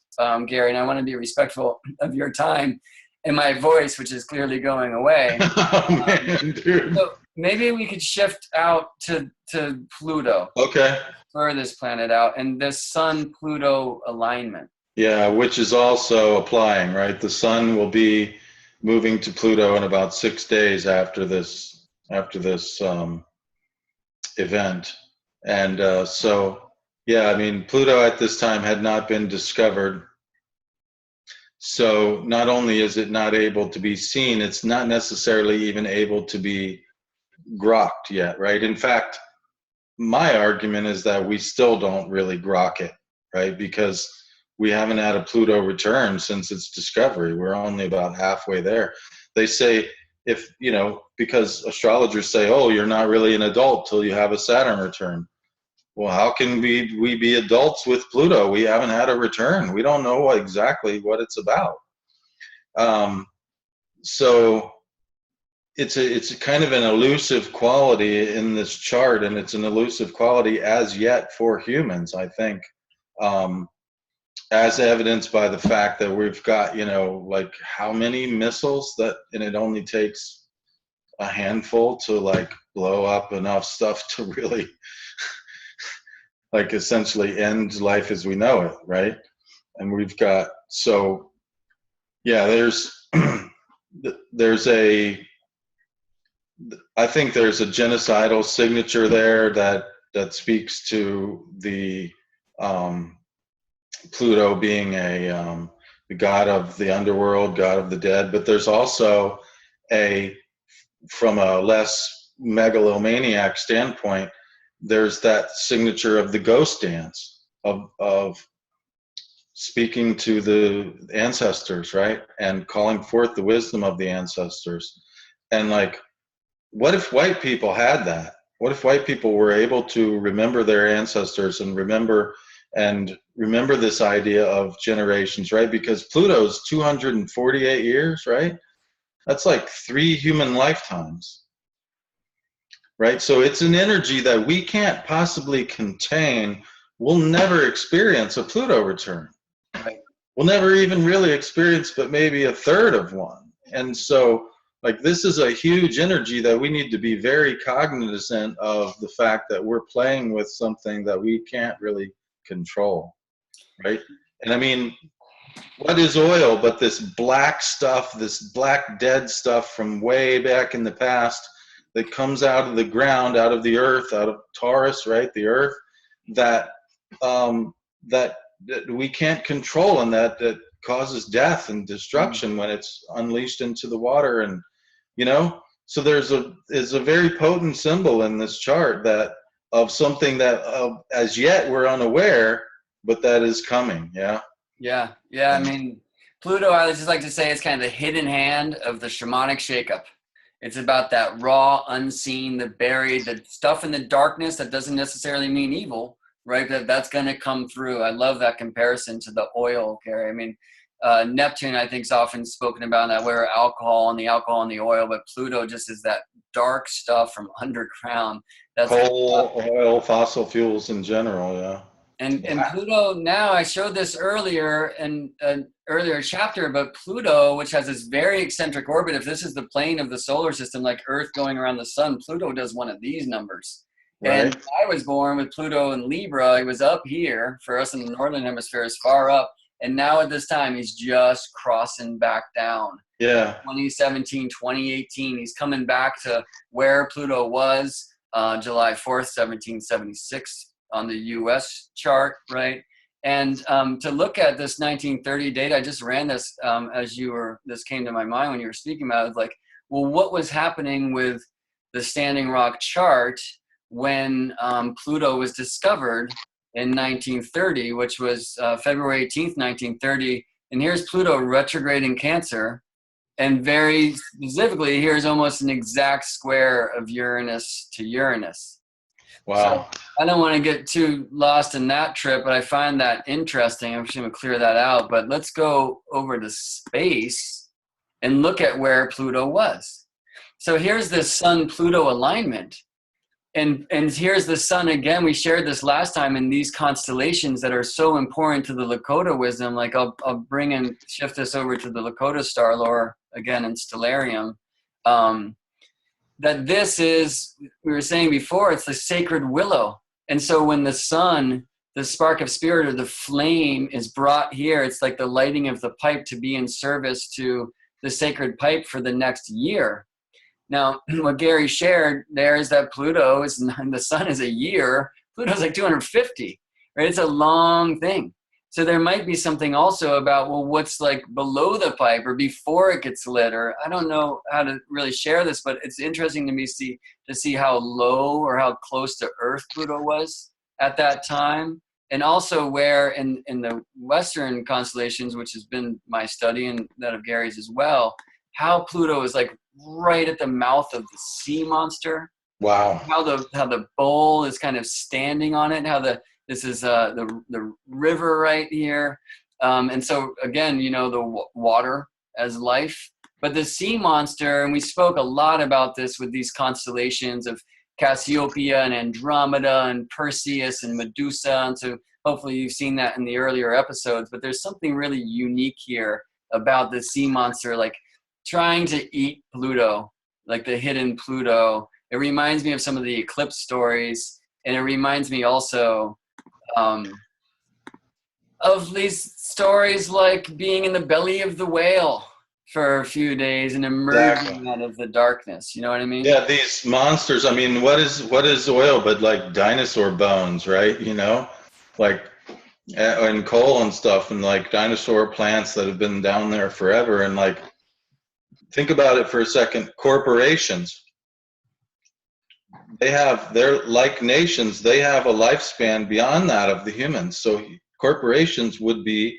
Gary, and I want to be respectful of your time and my voice, which is clearly going away. Oh, man, dude. So maybe we could shift out to Pluto. Okay. Furthest planet out, and this Sun-Pluto alignment. Yeah, which is also applying, right? The sun will be moving to Pluto in about 6 days after this event. And so, yeah, I mean, Pluto at this time had not been discovered. So not only is it not able to be seen, it's not necessarily even able to be grokked yet, right? In fact, my argument is that we still don't really grok it, right? Because we haven't had a Pluto return since its discovery. We're only about halfway there. They say because astrologers say, oh, you're not really an adult till you have a Saturn return. Well, how can we be adults with Pluto? We haven't had a return. We don't know exactly what it's about. So it's a kind of an elusive quality in this chart, and it's an elusive quality as yet for humans, I think. As evidenced by the fact that we've got, like how many missiles and it only takes a handful to like blow up enough stuff to really like essentially end life as we know it, right? And we've got, so yeah, there's a, I think there's a genocidal signature there that speaks to the Pluto being the god of the underworld, god of the dead. But there's also from a less megalomaniac standpoint, there's that signature of the ghost dance of speaking to the ancestors, right? And calling forth the wisdom of the ancestors. And like, what if white people had that? What if white people were able to remember their ancestors and remember this idea of generations, right? Because Pluto's 248 years, right? That's like 3 human lifetimes, right? So it's an energy that we can't possibly contain. We'll never experience a Pluto return. Right. We'll never even really experience but maybe a third of one. And so, like, this is a huge energy that we need to be very cognizant of, the fact that we're playing with something that we can't really control, right? And I mean, what is oil but this black stuff, this black dead stuff from way back in the past that comes out of the ground, out of the earth, out of Taurus, right? The earth, that we can't control, and that causes death and destruction when it's unleashed into the water. And so there's a very potent symbol in this chart that of something that as yet we're unaware, but that is coming. Yeah. I mean, Pluto, I just like to say, it's kind of the hidden hand of the shamanic shakeup. It's about that raw, unseen, the buried, the stuff in the darkness that doesn't necessarily mean evil, right? That's going to come through. I love that comparison to the oil, Gary. I mean, Neptune, I think, is often spoken about, that we're alcohol and the oil, but Pluto just is that dark stuff from underground. That's coal, oil, fossil fuels in general. Yeah. And Pluto, now, I showed this earlier in an earlier chapter, but Pluto, which has this very eccentric orbit, if this is the plane of the solar system, like Earth going around the sun, Pluto does one of these numbers. Right. And I was born with Pluto in Libra. He was up here. For us in the northern hemisphere, is far up. And now at this time, he's just crossing back down. Yeah. 2017, 2018, he's coming back to where Pluto was July 4th, 1776. On the U.S. chart, right? And to look at this 1930 data, I just ran this this came to my mind when you were speaking about it. It's like, well, what was happening with the Standing Rock chart when Pluto was discovered in 1930, which was February 18th, 1930. And here's Pluto retrograde in Cancer. And very specifically, here's almost an exact square of Uranus to Uranus. Wow. So I don't want to get too lost in that trip, but I find that interesting. I'm just going to clear that out. But let's go over to space and look at where Pluto was. So here's this Sun-Pluto alignment. And here's the sun again. We shared this last time in these constellations that are so important to the Lakota wisdom. Like I'll shift this over to the Lakota star lore again in Stellarium. That this is, we were saying before, it's the sacred willow. And so when the sun, the spark of spirit or the flame is brought here, it's like the lighting of the pipe to be in service to the sacred pipe for the next year. Now, what Gary shared there is that Pluto is, the sun is a year. Pluto's like 250, right? It's a long thing. So there might be something also about, well, what's like below the pipe or before it gets lit, or I don't know how to really share this, but it's interesting to me to see how low or how close to Earth Pluto was at that time. And also where in the Western constellations, which has been my study and that of Gary's as well, how Pluto is like right at the mouth of the sea monster. Wow. How the bowl is kind of standing on it, this is the river right here. And so again, the water as life, but the sea monster, and we spoke a lot about this with these constellations of Cassiopeia and Andromeda and Perseus and Medusa. And so hopefully you've seen that in the earlier episodes, but there's something really unique here about the sea monster, like trying to eat Pluto, like the hidden Pluto. It reminds me of some of the eclipse stories. And it reminds me also of these stories like being in the belly of the whale for a few days and emerging Exactly. out of the darkness. You know what I mean? Yeah, these monsters. I mean, what is oil but like dinosaur bones, right? Like and coal and stuff, and like dinosaur plants that have been down there forever. And like, think about it for a second. Corporations, they're like nations. They have a lifespan beyond that of the humans. So corporations would be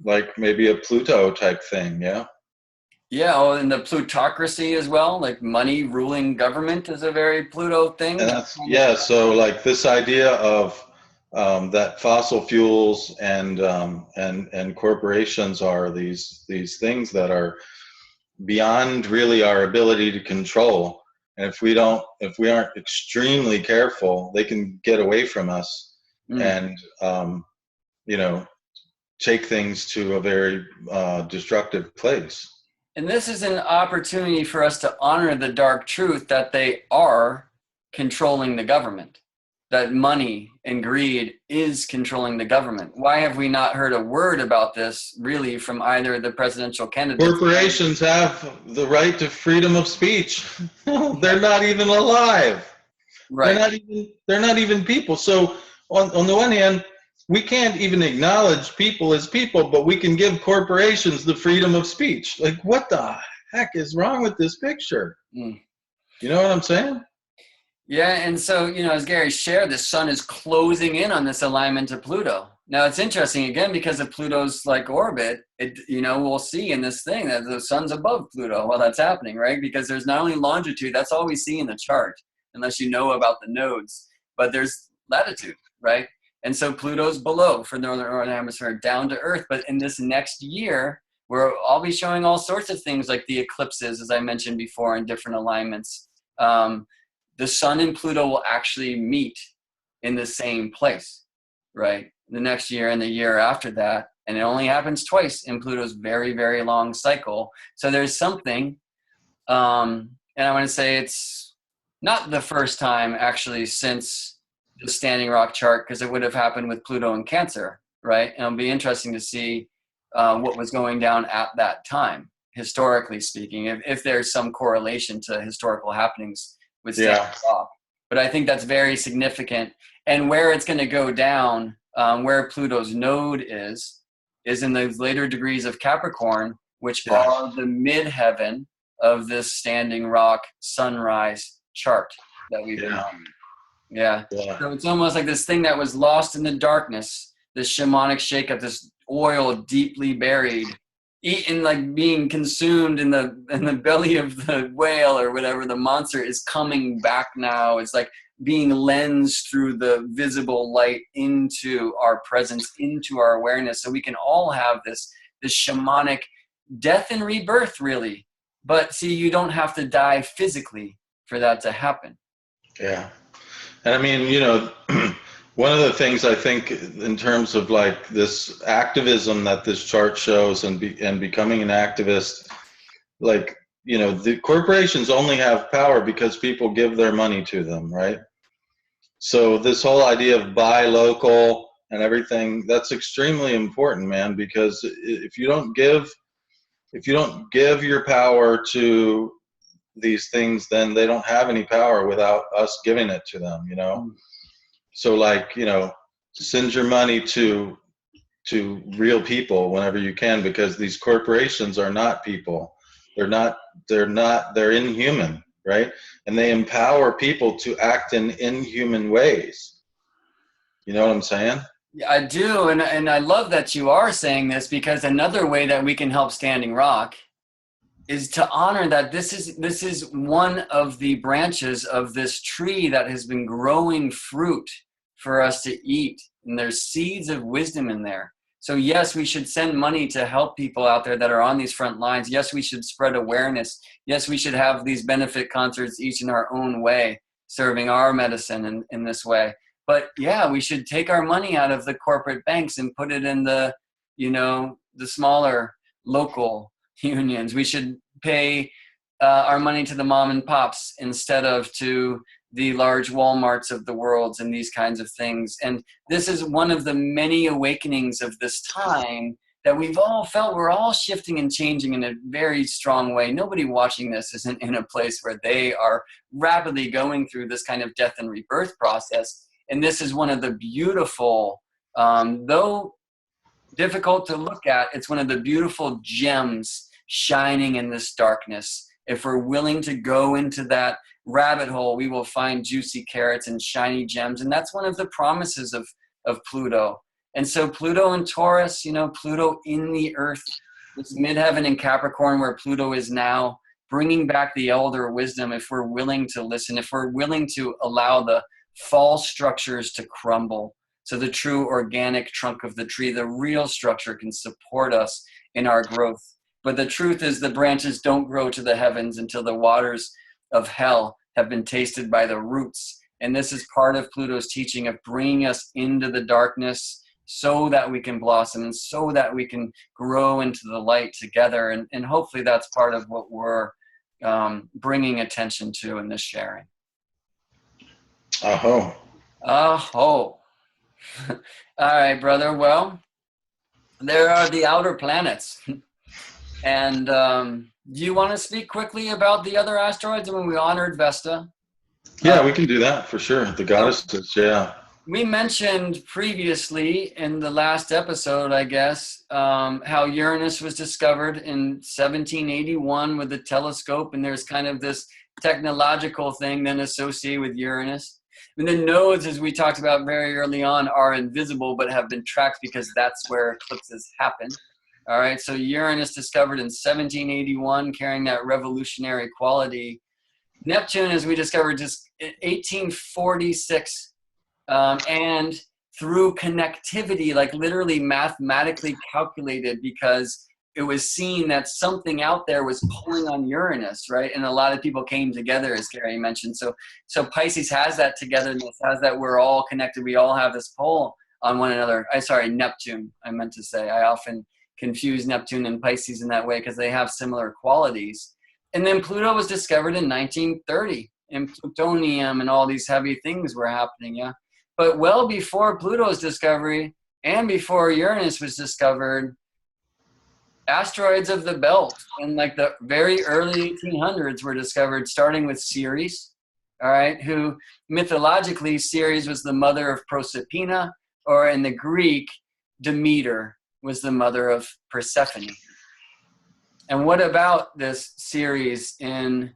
like maybe a Pluto type thing. Yeah. Yeah, oh, and the plutocracy as well, like money ruling government is a very Pluto thing. And That that's, kind of, yeah, so like this idea of that fossil fuels and corporations are these things that are beyond really our ability to control. And if we aren't extremely careful, they can get away from us mm. and you know take things to a very destructive place. And this is an opportunity for us to honor the dark truth that they are controlling the government, that money and greed is controlling the government. Why have we not heard a word about this really from either of the presidential candidates? Corporations have the right to freedom of speech. They're not even alive. They're Right. not even people. So on the one hand, we can't even acknowledge people as people, but we can give corporations the freedom of speech. Like, what the heck is wrong with this picture? Mm. You know what I'm saying? Yeah, and so, as Gary shared, the sun is closing in on this alignment to Pluto. Now, it's interesting, again, because of Pluto's orbit, we'll see in this thing that the sun's above Pluto while that's happening, right? Because there's not only longitude, that's all we see in the chart, unless you know about the nodes, but there's latitude, right? And so Pluto's below for the northern hemisphere, down to Earth. But in this next year, where I'll be showing all sorts of things like the eclipses, as I mentioned before, in different alignments. The sun and Pluto will actually meet in the same place, right? The next year and the year after that. And it only happens twice in Pluto's very, very long cycle. So there's something, and I want to say it's not the first time actually since the Standing Rock chart, because it would have happened with Pluto and Cancer, right? And it'll be interesting to see what was going down at that time, historically speaking, if there's some correlation to historical happenings with Standing Rock. But I think that's very significant. And where it's going to go down, where Pluto's node is in those later degrees of Capricorn, which are the midheaven of this Standing Rock sunrise chart that we've been on. Yeah. So it's almost like this thing that was lost in the darkness, this shamanic shakeup, this oil deeply buried, eaten, like being consumed in the belly of the whale or whatever the monster, is coming back now. It's like being lensed through the visible light into our presence, into our awareness, so we can all have this shamanic death and rebirth, really. But see, you don't have to die physically for that to happen. Yeah. And I mean, one of the things I think in terms of like this activism that this chart shows and becoming an activist, like, the corporations only have power because people give their money to them, right? So this whole idea of buy local and everything, that's extremely important, man, because if you don't give your power to these things, then they don't have any power without us giving it to them, So like, send your money to real people whenever you can, because these corporations are not people. They're inhuman, right? And they empower people to act in inhuman ways. You know what I'm saying? Yeah, I do, and I love that you are saying this, because another way that we can help Standing Rock is to honor that this is one of the branches of this tree that has been growing fruit for us to eat, and there's seeds of wisdom in there. So yes, we should send money to help people out there that are on these front lines. Yes, we should spread awareness. Yes, we should have these benefit concerts each in our own way, serving our medicine in this way. But yeah, we should take our money out of the corporate banks and put it in the smaller local unions. We should pay our money to the mom and pops instead of to the large Walmarts of the world and these kinds of things. And this is one of the many awakenings of this time that we've all felt. We're all shifting and changing in a very strong way. Nobody watching this isn't in a place where they are rapidly going through this kind of death and rebirth process. And this is one of the beautiful, though difficult to look at, it's one of the beautiful gems shining in this darkness. If we're willing to go into that rabbit hole, we will find juicy carrots and shiny gems. And that's one of the promises of Pluto. And so Pluto in Taurus, you know, Pluto in the earth, this midheaven in Capricorn where Pluto is now, bringing back the elder wisdom if we're willing to listen, if we're willing to allow the false structures to crumble. So the true organic trunk of the tree, the real structure, can support us in our growth. But the truth is the branches don't grow to the heavens until the waters of hell have been tasted by the roots. And this is part of Pluto's teaching of bringing us into the darkness so that we can blossom and so that we can grow into the light together. And hopefully that's part of what we're bringing attention to in this sharing. Aho. Aho. All right, brother. Well, there are the outer planets. And do you want to speak quickly about the other asteroids? I mean, we honored Vesta. Yeah, we can do that for sure. The goddesses, yeah. We mentioned previously in the last episode, I guess, how Uranus was discovered in 1781 with the telescope, and there's kind of this technological thing then associated with Uranus. And the nodes, as we talked about very early on, are invisible but have been tracked because that's where eclipses happen. All right, so Uranus discovered in 1781, carrying that revolutionary quality. Neptune, as we discovered, just in 1846, and through connectivity, like literally mathematically calculated, because it was seen that something out there was pulling on Uranus, right? And a lot of people came together, as Gary mentioned. So Pisces has that togetherness, has that we're all connected. We all have this pull on one another. Neptune, I meant to say. I often confuse Neptune and Pisces in that way because they have similar qualities. And then Pluto was discovered in 1930, and plutonium and all these heavy things were happening, yeah. But well before Pluto's discovery and before Uranus was discovered, asteroids of the belt in like the very early 1800s were discovered, starting with Ceres, all right, who mythologically Ceres was the mother of Proserpina, or in the Greek, Demeter was the mother of Persephone. And what about this Ceres in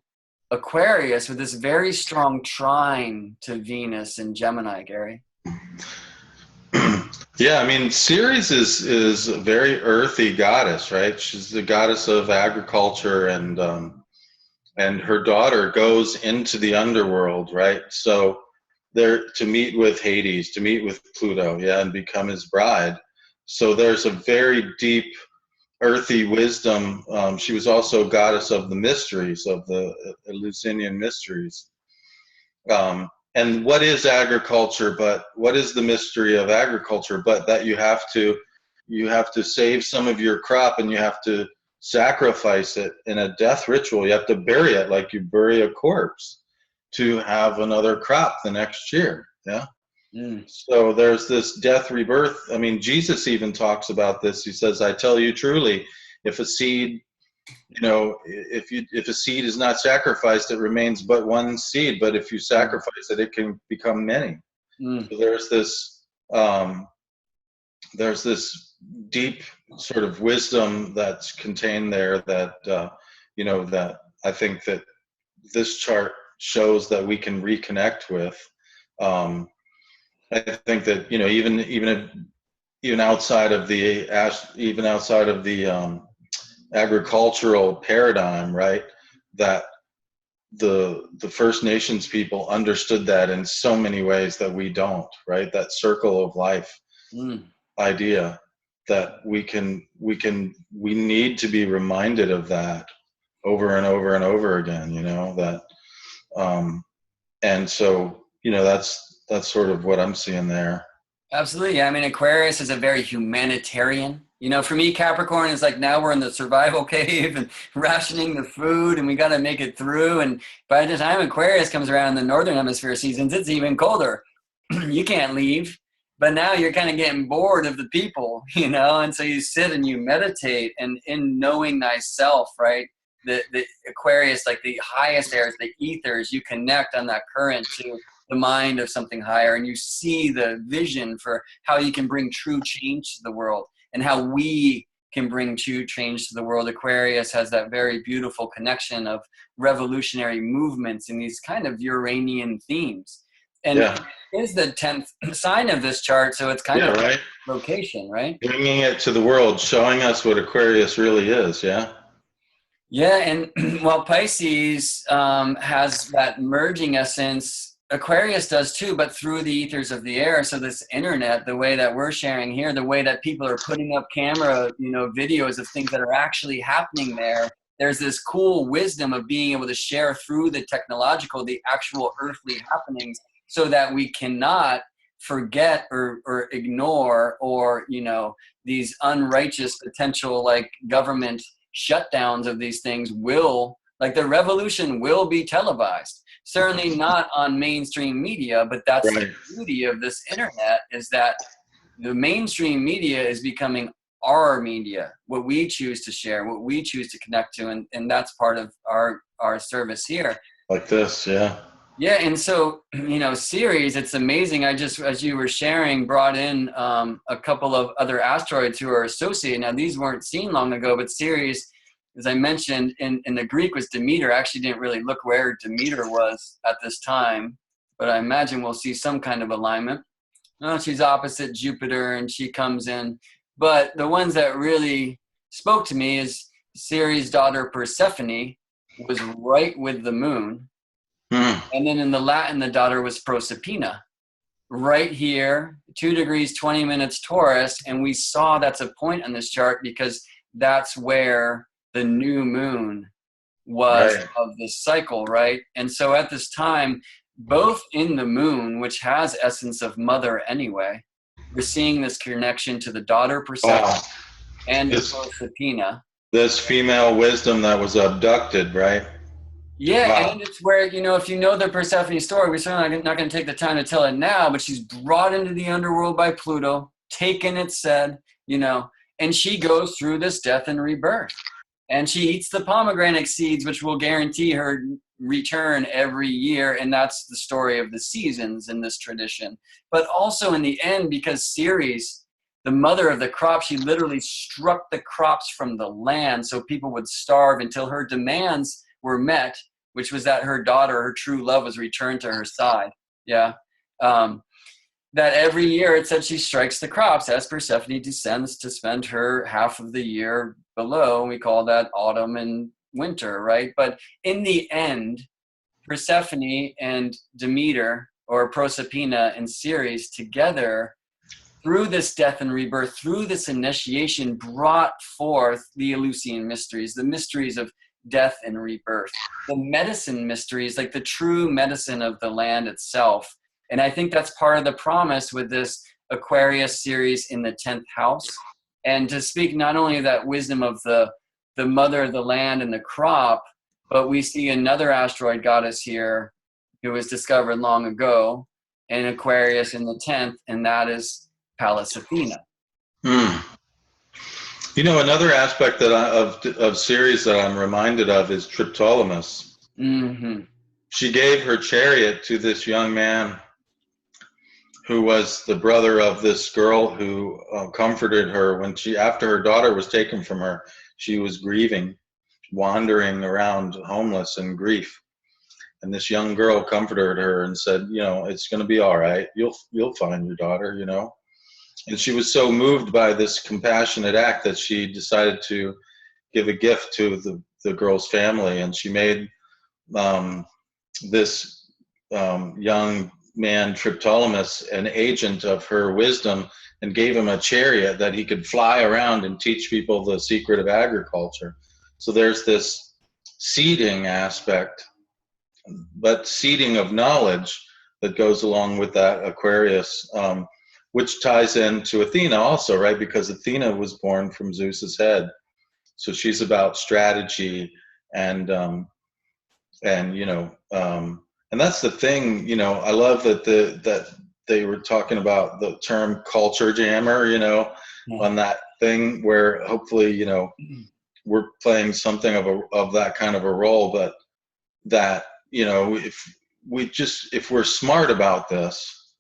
Aquarius with this very strong trine to Venus and Gemini, Gary? Yeah, I mean, Ceres is a very earthy goddess, right? She's the goddess of agriculture, and her daughter goes into the underworld, right? So they're to meet with Hades, to meet with Pluto, yeah, and become his bride. So there's a very deep earthy wisdom. She was also goddess of the mysteries, of the Eleusinian mysteries. And what is agriculture? But what is the mystery of agriculture? But that you have to save some of your crop, and you have to sacrifice it in a death ritual. You have to bury it like you bury a corpse to have another crop the next year. Yeah. So there's this death rebirth. I mean, Jesus even talks about this. He says, "I tell you truly, if a seed, if a seed is not sacrificed, it remains but one seed. But if you sacrifice it, it can become many." So there's this deep sort of wisdom that's contained there that that I think that this chart shows that we can reconnect with. I think that even outside of the agricultural paradigm, right? That the First Nations people understood that in so many ways that we don't, right? That circle of life idea that we need to be reminded of that over and over and over again, and so that's sort of what I'm seeing there. Absolutely. I mean, Aquarius is a very humanitarian You know, for me, Capricorn is like now we're in the survival cave and rationing the food, and we got to make it through. And by the time Aquarius comes around in the northern hemisphere seasons, it's even colder. You can't leave. But now you're kind of getting bored of the people, you know, and so you sit and you meditate, and in knowing thyself, right? The Aquarius, like the highest airs, the ethers, you connect on that current to the mind of something higher, and you see the vision for how you can bring true change to the world and how we can bring true change to the world. Aquarius has that very beautiful connection of revolutionary movements and these kind of Uranian themes. And Yeah. it is the 10th sign of this chart, so it's kind of right. location, right? Bringing it to the world, showing us what Aquarius really is. Yeah. Yeah, and while Pisces has that merging essence, Aquarius does too, but through the ethers of the air. So this internet, the way that we're sharing here, the way that people are putting up camera, you know, videos of things that are actually happening there, there's this cool wisdom of being able to share through the technological, the actual earthly happenings, so that we cannot forget or ignore, or, you know, these unrighteous potential like government shutdowns of these things will, like the revolution will be televised. Certainly not on mainstream media, but that's Right. the beauty of this internet, is that the mainstream media is becoming our media, what we choose to share, what we choose to connect to, and that's part of our service here. Like this, yeah. Yeah, and so, you know, Ceres, it's amazing. I just, as you were sharing, brought in a couple of other asteroids who are associated. Now, these weren't seen long ago, but Ceres, as I mentioned, in the Greek was Demeter. I actually didn't really look where Demeter was at this time, but I imagine we'll see some kind of alignment. Oh, she's opposite Jupiter, and she comes in. But the ones that really spoke to me is Ceres' daughter Persephone was right with the moon. And then in the Latin, the daughter was Proserpina, right here, 2 degrees, 20 minutes Taurus. And we saw that's a point on this chart because that's where the new moon was Right. of this cycle, right? And so at this time, both in the moon, which has essence of mother anyway, we're seeing this connection to the daughter Persephone Wow. and This, Proserpina. this female wisdom that was abducted, right? Yeah, Wow. and it's where, you know, if you know the Persephone story, we're certainly not going to take the time to tell it now, but she's brought into the underworld by Pluto, taken, it said, you know, and she goes through this death and rebirth. And she eats the pomegranate seeds, which will guarantee her return every year. And that's the story of the seasons in this tradition. But also in the end, because Ceres, the mother of the crop, she literally struck the crops from the land so people would starve until her demands were met, which was that her daughter, her true love, was returned to her side. Yeah. That every year it said she strikes the crops as Persephone descends to spend her half of the year below. We call that autumn and winter, right? But in the end, Persephone and Demeter, or Proserpina and Ceres together, through this death and rebirth, through this initiation, brought forth the Eleusinian mysteries, the mysteries of death and rebirth, the medicine mysteries, like the true medicine of the land itself. And I think that's part of the promise with this Aquarius series in the 10th house. And to speak not only of that wisdom of the mother of the land and the crop, but we see another asteroid goddess here who was discovered long ago in Aquarius in the 10th, and that is Pallas Athena. You know, another aspect that of Ceres that I'm reminded of is Triptolemus. Mm-hmm. She gave her chariot to this young man who was the brother of this girl who comforted her when after her daughter was taken from her, she was grieving, wandering around homeless in grief. And this young girl comforted her and said, you know, it's going to be all right. You'll find your daughter, you know. And she was so moved by this compassionate act that she decided to give a gift to the girl's family. And she made this young man, Triptolemus, an agent of her wisdom, and gave him a chariot that he could fly around and teach people the secret of agriculture. So there's this seeding aspect, but seeding of knowledge that goes along with that Aquarius. which ties into Athena also, right? Because Athena was born from Zeus's head. So she's about strategy and and that's the thing, I love that they were talking about the term culture jammer, on that thing where hopefully, we're playing something of that kind of a role, but that, if we're smart about this,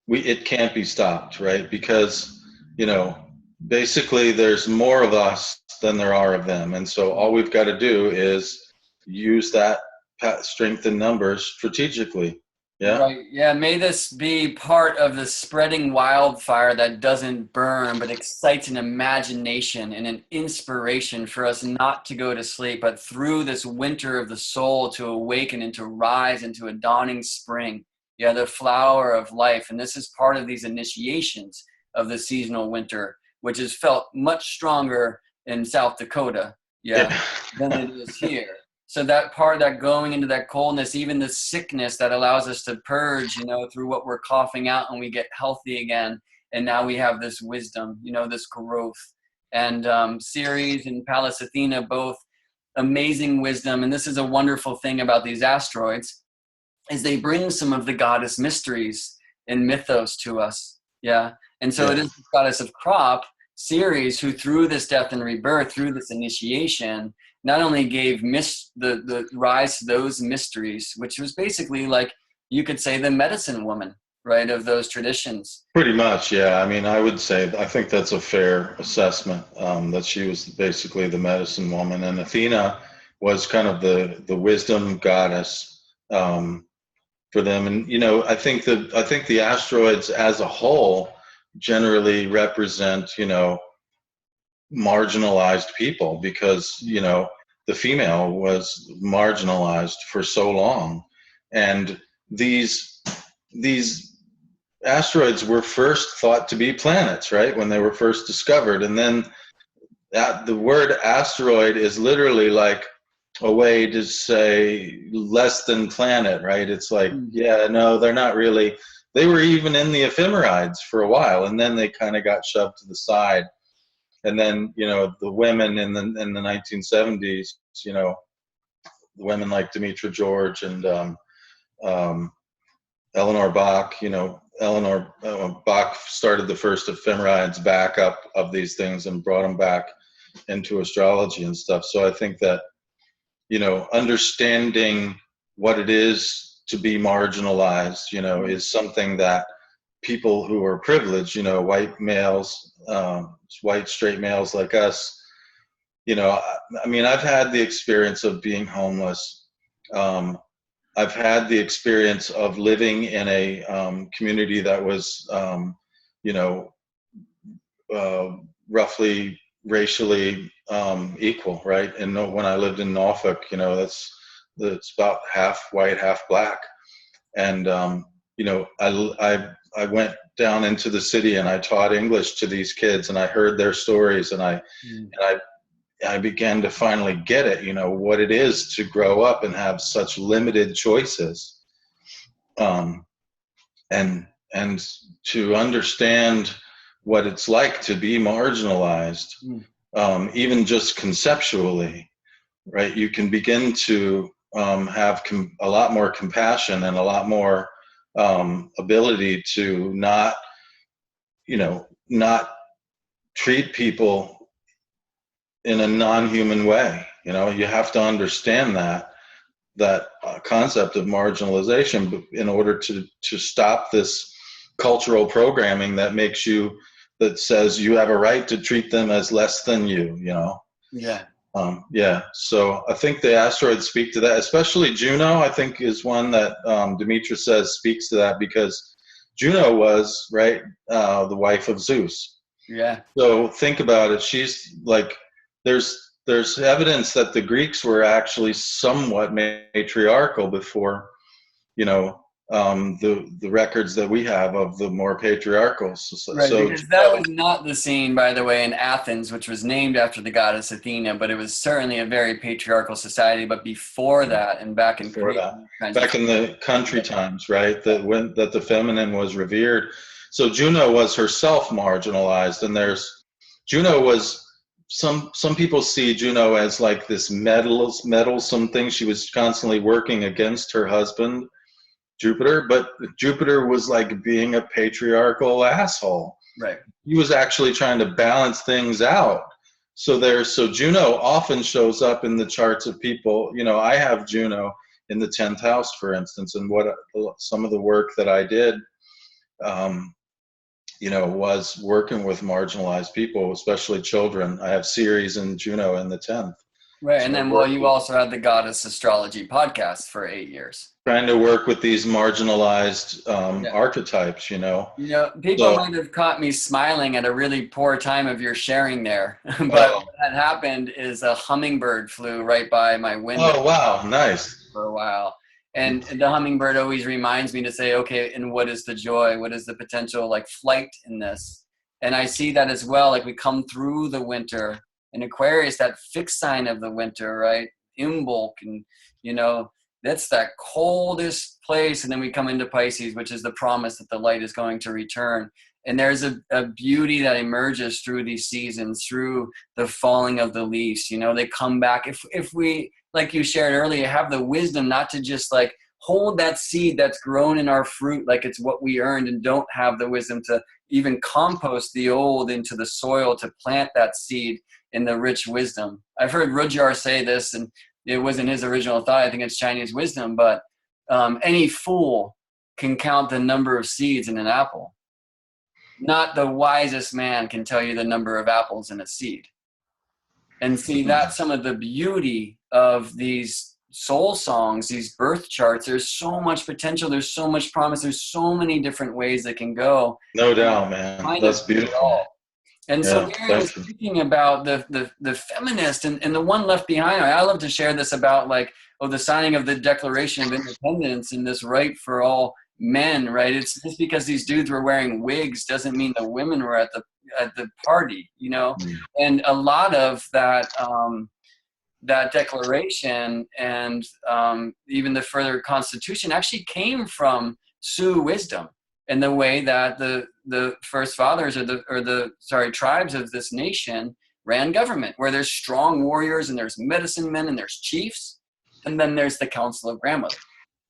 it can't be stopped, right? Because, basically there's more of us than there are of them. And so all we've got to do is use that strength in numbers strategically. Yeah. Right. Yeah. May this be part of the spreading wildfire that doesn't burn, but excites an imagination and an inspiration for us not to go to sleep, but through this winter of the soul to awaken and to rise into a dawning spring. Yeah. The flower of life. And this is part of these initiations of the seasonal winter, which is felt much stronger in South Dakota. Yeah. Than it is here. So that part, that going into that coldness, even the sickness that allows us to purge, through what we're coughing out, and we get healthy again. And now we have this wisdom, this growth. And Ceres and Pallas Athena, both amazing wisdom. And this is a wonderful thing about these asteroids, is they bring some of the goddess mysteries and mythos to us. Yeah. And so it is the goddess of crop, Ceres, who through this death and rebirth, through this initiation, not only gave the rise to those mysteries, which was basically, like, you could say, the medicine woman, right, of those traditions. Pretty much, yeah. I mean, I think that's a fair assessment, that she was basically the medicine woman, and Athena was kind of the wisdom goddess for them. And I think the asteroids as a whole generally represent marginalized people, because the female was marginalized for so long, and these asteroids were first thought to be planets, right, when they were first discovered. And then the word asteroid is literally like a way to say less than planet, right? It's like, yeah, no, they're not really. They were even in the ephemerides for a while, and then they kind of got shoved to the side. And then, the women in the 1970s, the women like Demetra George and Eleanor Bach, Eleanor Bach started the first ephemerides back up of these things and brought them back into astrology and stuff. So I think that, understanding what it is to be marginalized, is something that people who are privileged, white males, white straight males like us, I mean, I've had the experience of being homeless. I've had the experience of living in a community that was, roughly racially equal, right? And when I lived in Norfolk, it's about half white, half black. And, I went down into the city and I taught English to these kids, and I heard their stories, and I began to finally get it, what it is to grow up and have such limited choices, and to understand what it's like to be marginalized, even just conceptually, right? You can begin to have a lot more compassion and a lot more ability to not treat people in a non-human way. You have to understand that concept of marginalization in order to stop this cultural programming that says you have a right to treat them as less than you. So I think the asteroids speak to that, especially Juno. I think is one that Demetra says speaks to that, because Juno was the wife of Zeus. Yeah. So think about it. She's like, there's evidence that the Greeks were actually somewhat matriarchal before, the records that we have of the more patriarchal. Right, So because that was not the scene, by the way, in Athens, which was named after the goddess Athena, but it was certainly a very patriarchal society. But before that, and back in before Crete, that, back in the country times, right? That the feminine was revered. So Juno was herself marginalized, and Juno was some people see Juno as like this meddlesome thing. She was constantly working against her husband Jupiter, but Jupiter was like being a patriarchal asshole. right. He was actually trying to balance things out. So Juno often shows up in the charts of people. You know, I have Juno in the 10th house, for instance, and what some of the work that I did, you know, was working with marginalized people, especially children. I have Ceres and Juno in the 10th. Right, So and then, well, you also had the Goddess Astrology podcast for 8 years. Trying to work with these marginalized archetypes, you know. You know, people might have caught me smiling at a really poor time of your sharing there, but what had happened is a hummingbird flew right by my window. Oh, wow, nice. For a while. And the hummingbird always reminds me to say, okay, and what is the joy? What is the potential like flight in this? And I see that as well, like we come through the winter. In Aquarius, that fixed sign of the winter, right? Imbolc, and you know, that's that coldest place. And then we come into Pisces, which is the promise that the light is going to return. And there's a beauty that emerges through these seasons, through the falling of the leaves. You know, they come back. If we, like you shared earlier, have the wisdom not to just like hold that seed that's grown in our fruit like it's what we earned, and don't have the wisdom to even compost the old into the soil to plant that seed in the rich wisdom. I've heard Rudyard say this, and it wasn't his original thought. I think it's Chinese wisdom, but any fool can count the number of seeds in an apple. Not the wisest man can tell you the number of apples in a seed. And see, that's some of the beauty of these soul songs, these birth charts. There's so much potential. There's so much promise. There's so many different ways that can go. No doubt, man. That's beautiful. And so Gary was speaking about the feminist and the one left behind. I love to share this about like, the signing of the Declaration of Independence and this right for all men, right? It's just because these dudes were wearing wigs doesn't mean the women were at the party, you know? And a lot of that that declaration and even the further constitution actually came from Sioux wisdom, and the way that the first fathers or the tribes of this nation ran government, where there's strong warriors and there's medicine men and there's chiefs, and then there's the Council of Grandmothers,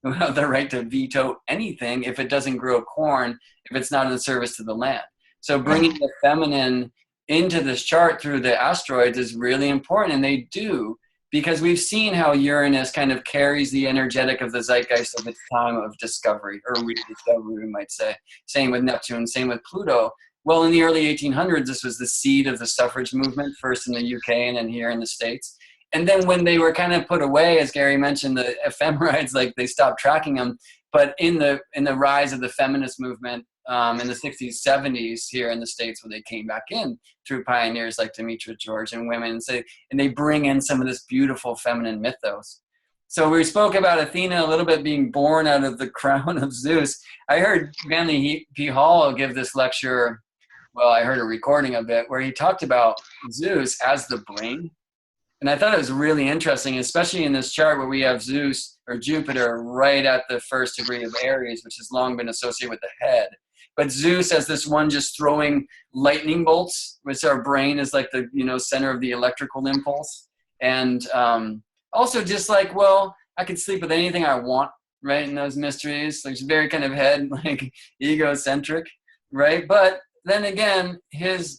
who have the right to veto anything if it doesn't grow corn, if it's not in service to the land. So bringing the feminine into this chart through the asteroids is really important, and they do, because we've seen how Uranus kind of carries the energetic of the zeitgeist of its time of discovery, or rediscovery, we might say. Same with Neptune, same with Pluto. Well, in the early 1800s, this was the seed of the suffrage movement, first in the UK and then here in the States. And then when they were kind of put away, as Gary mentioned, the ephemerides, like they stopped tracking them. But in the rise of the feminist movement in the 60s, 70s here in the States, where they came back in through pioneers like Demetra George and women, and they bring in some of this beautiful feminine mythos. So we spoke about Athena a little bit being born out of the crown of Zeus. I heard Manly P. Hall give this lecture. Well, I heard a recording of it where he talked about Zeus as the brain. And I thought it was really interesting, especially in this chart where we have Zeus or Jupiter right at the first degree of Aries, which has long been associated with the head. But Zeus as this one just throwing lightning bolts, which our brain is like the center of the electrical impulse. And also just like, well, I could sleep with anything I want, right? In those mysteries, like very kind of head, like egocentric, right? But then again, his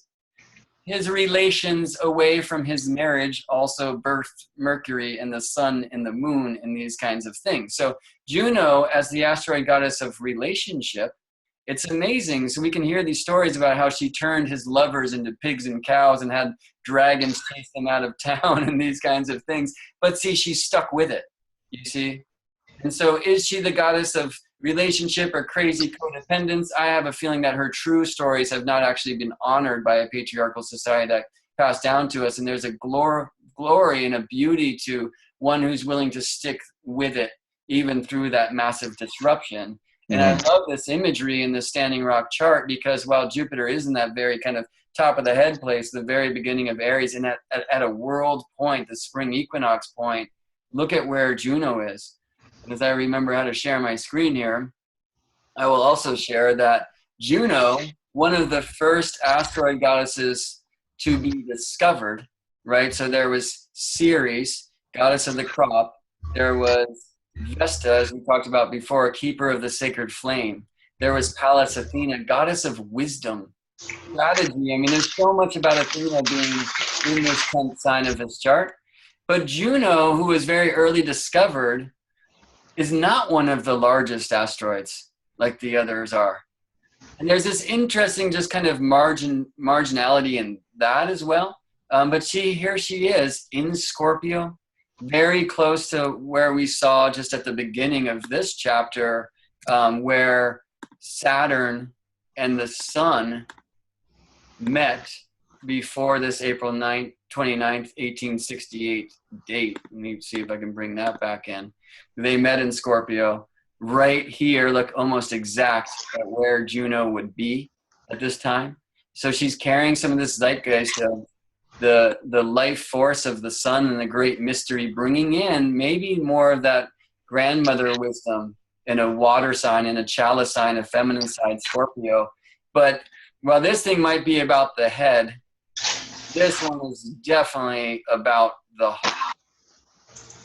relations away from his marriage also birthed Mercury and the sun and the moon and these kinds of things. So Juno, as the asteroid goddess of relationship, it's amazing. So we can hear these stories about how she turned his lovers into pigs and cows and had dragons chase them out of town and these kinds of things. But see, she's stuck with it, you see? And so is she the goddess of relationship or crazy codependence? I have a feeling that her true stories have not actually been honored by a patriarchal society that passed down to us. And there's a glory and a beauty to one who's willing to stick with it, even through that massive disruption. And I love this imagery in the Standing Rock chart, because while Jupiter is in that very kind of top of the head place, the very beginning of Aries, and at a world point, the spring equinox point, look at where Juno is. And as I remember how to share my screen here, I will also share that Juno, one of the first asteroid goddesses to be discovered, right? So there was Ceres, goddess of the crop. There was Vesta, as we talked about before, keeper of the sacred flame. There was Pallas Athena, goddess of wisdom, strategy. I mean, there's so much about Athena being in this 10th sign of this chart. But Juno, who was very early discovered, is not one of the largest asteroids like the others are. And there's this interesting just kind of marginality in that as well. But here she is in Scorpio, very close to where we saw just at the beginning of this chapter, where Saturn and the Sun met before this April 29th, 1868 date. Let me see if I can bring that back in. They met in Scorpio. Right here, look almost exact at where Juno would be at this time. So she's carrying some of this zeitgeist of the life force of the sun and the great mystery, bringing in maybe more of that grandmother wisdom in a water sign, in a chalice sign, a feminine side, Scorpio. But while this thing might be about the head, this one is definitely about the heart.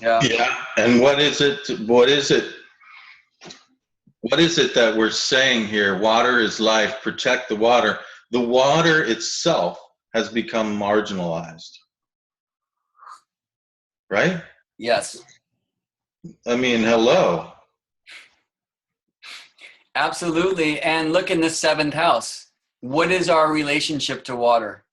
Yeah. Yeah. And what is it that we're saying here? Water is life. Protect the water. The water itself has become marginalized, right? Yes. I mean, hello. Absolutely. And look in the 7th house. What is our relationship to water?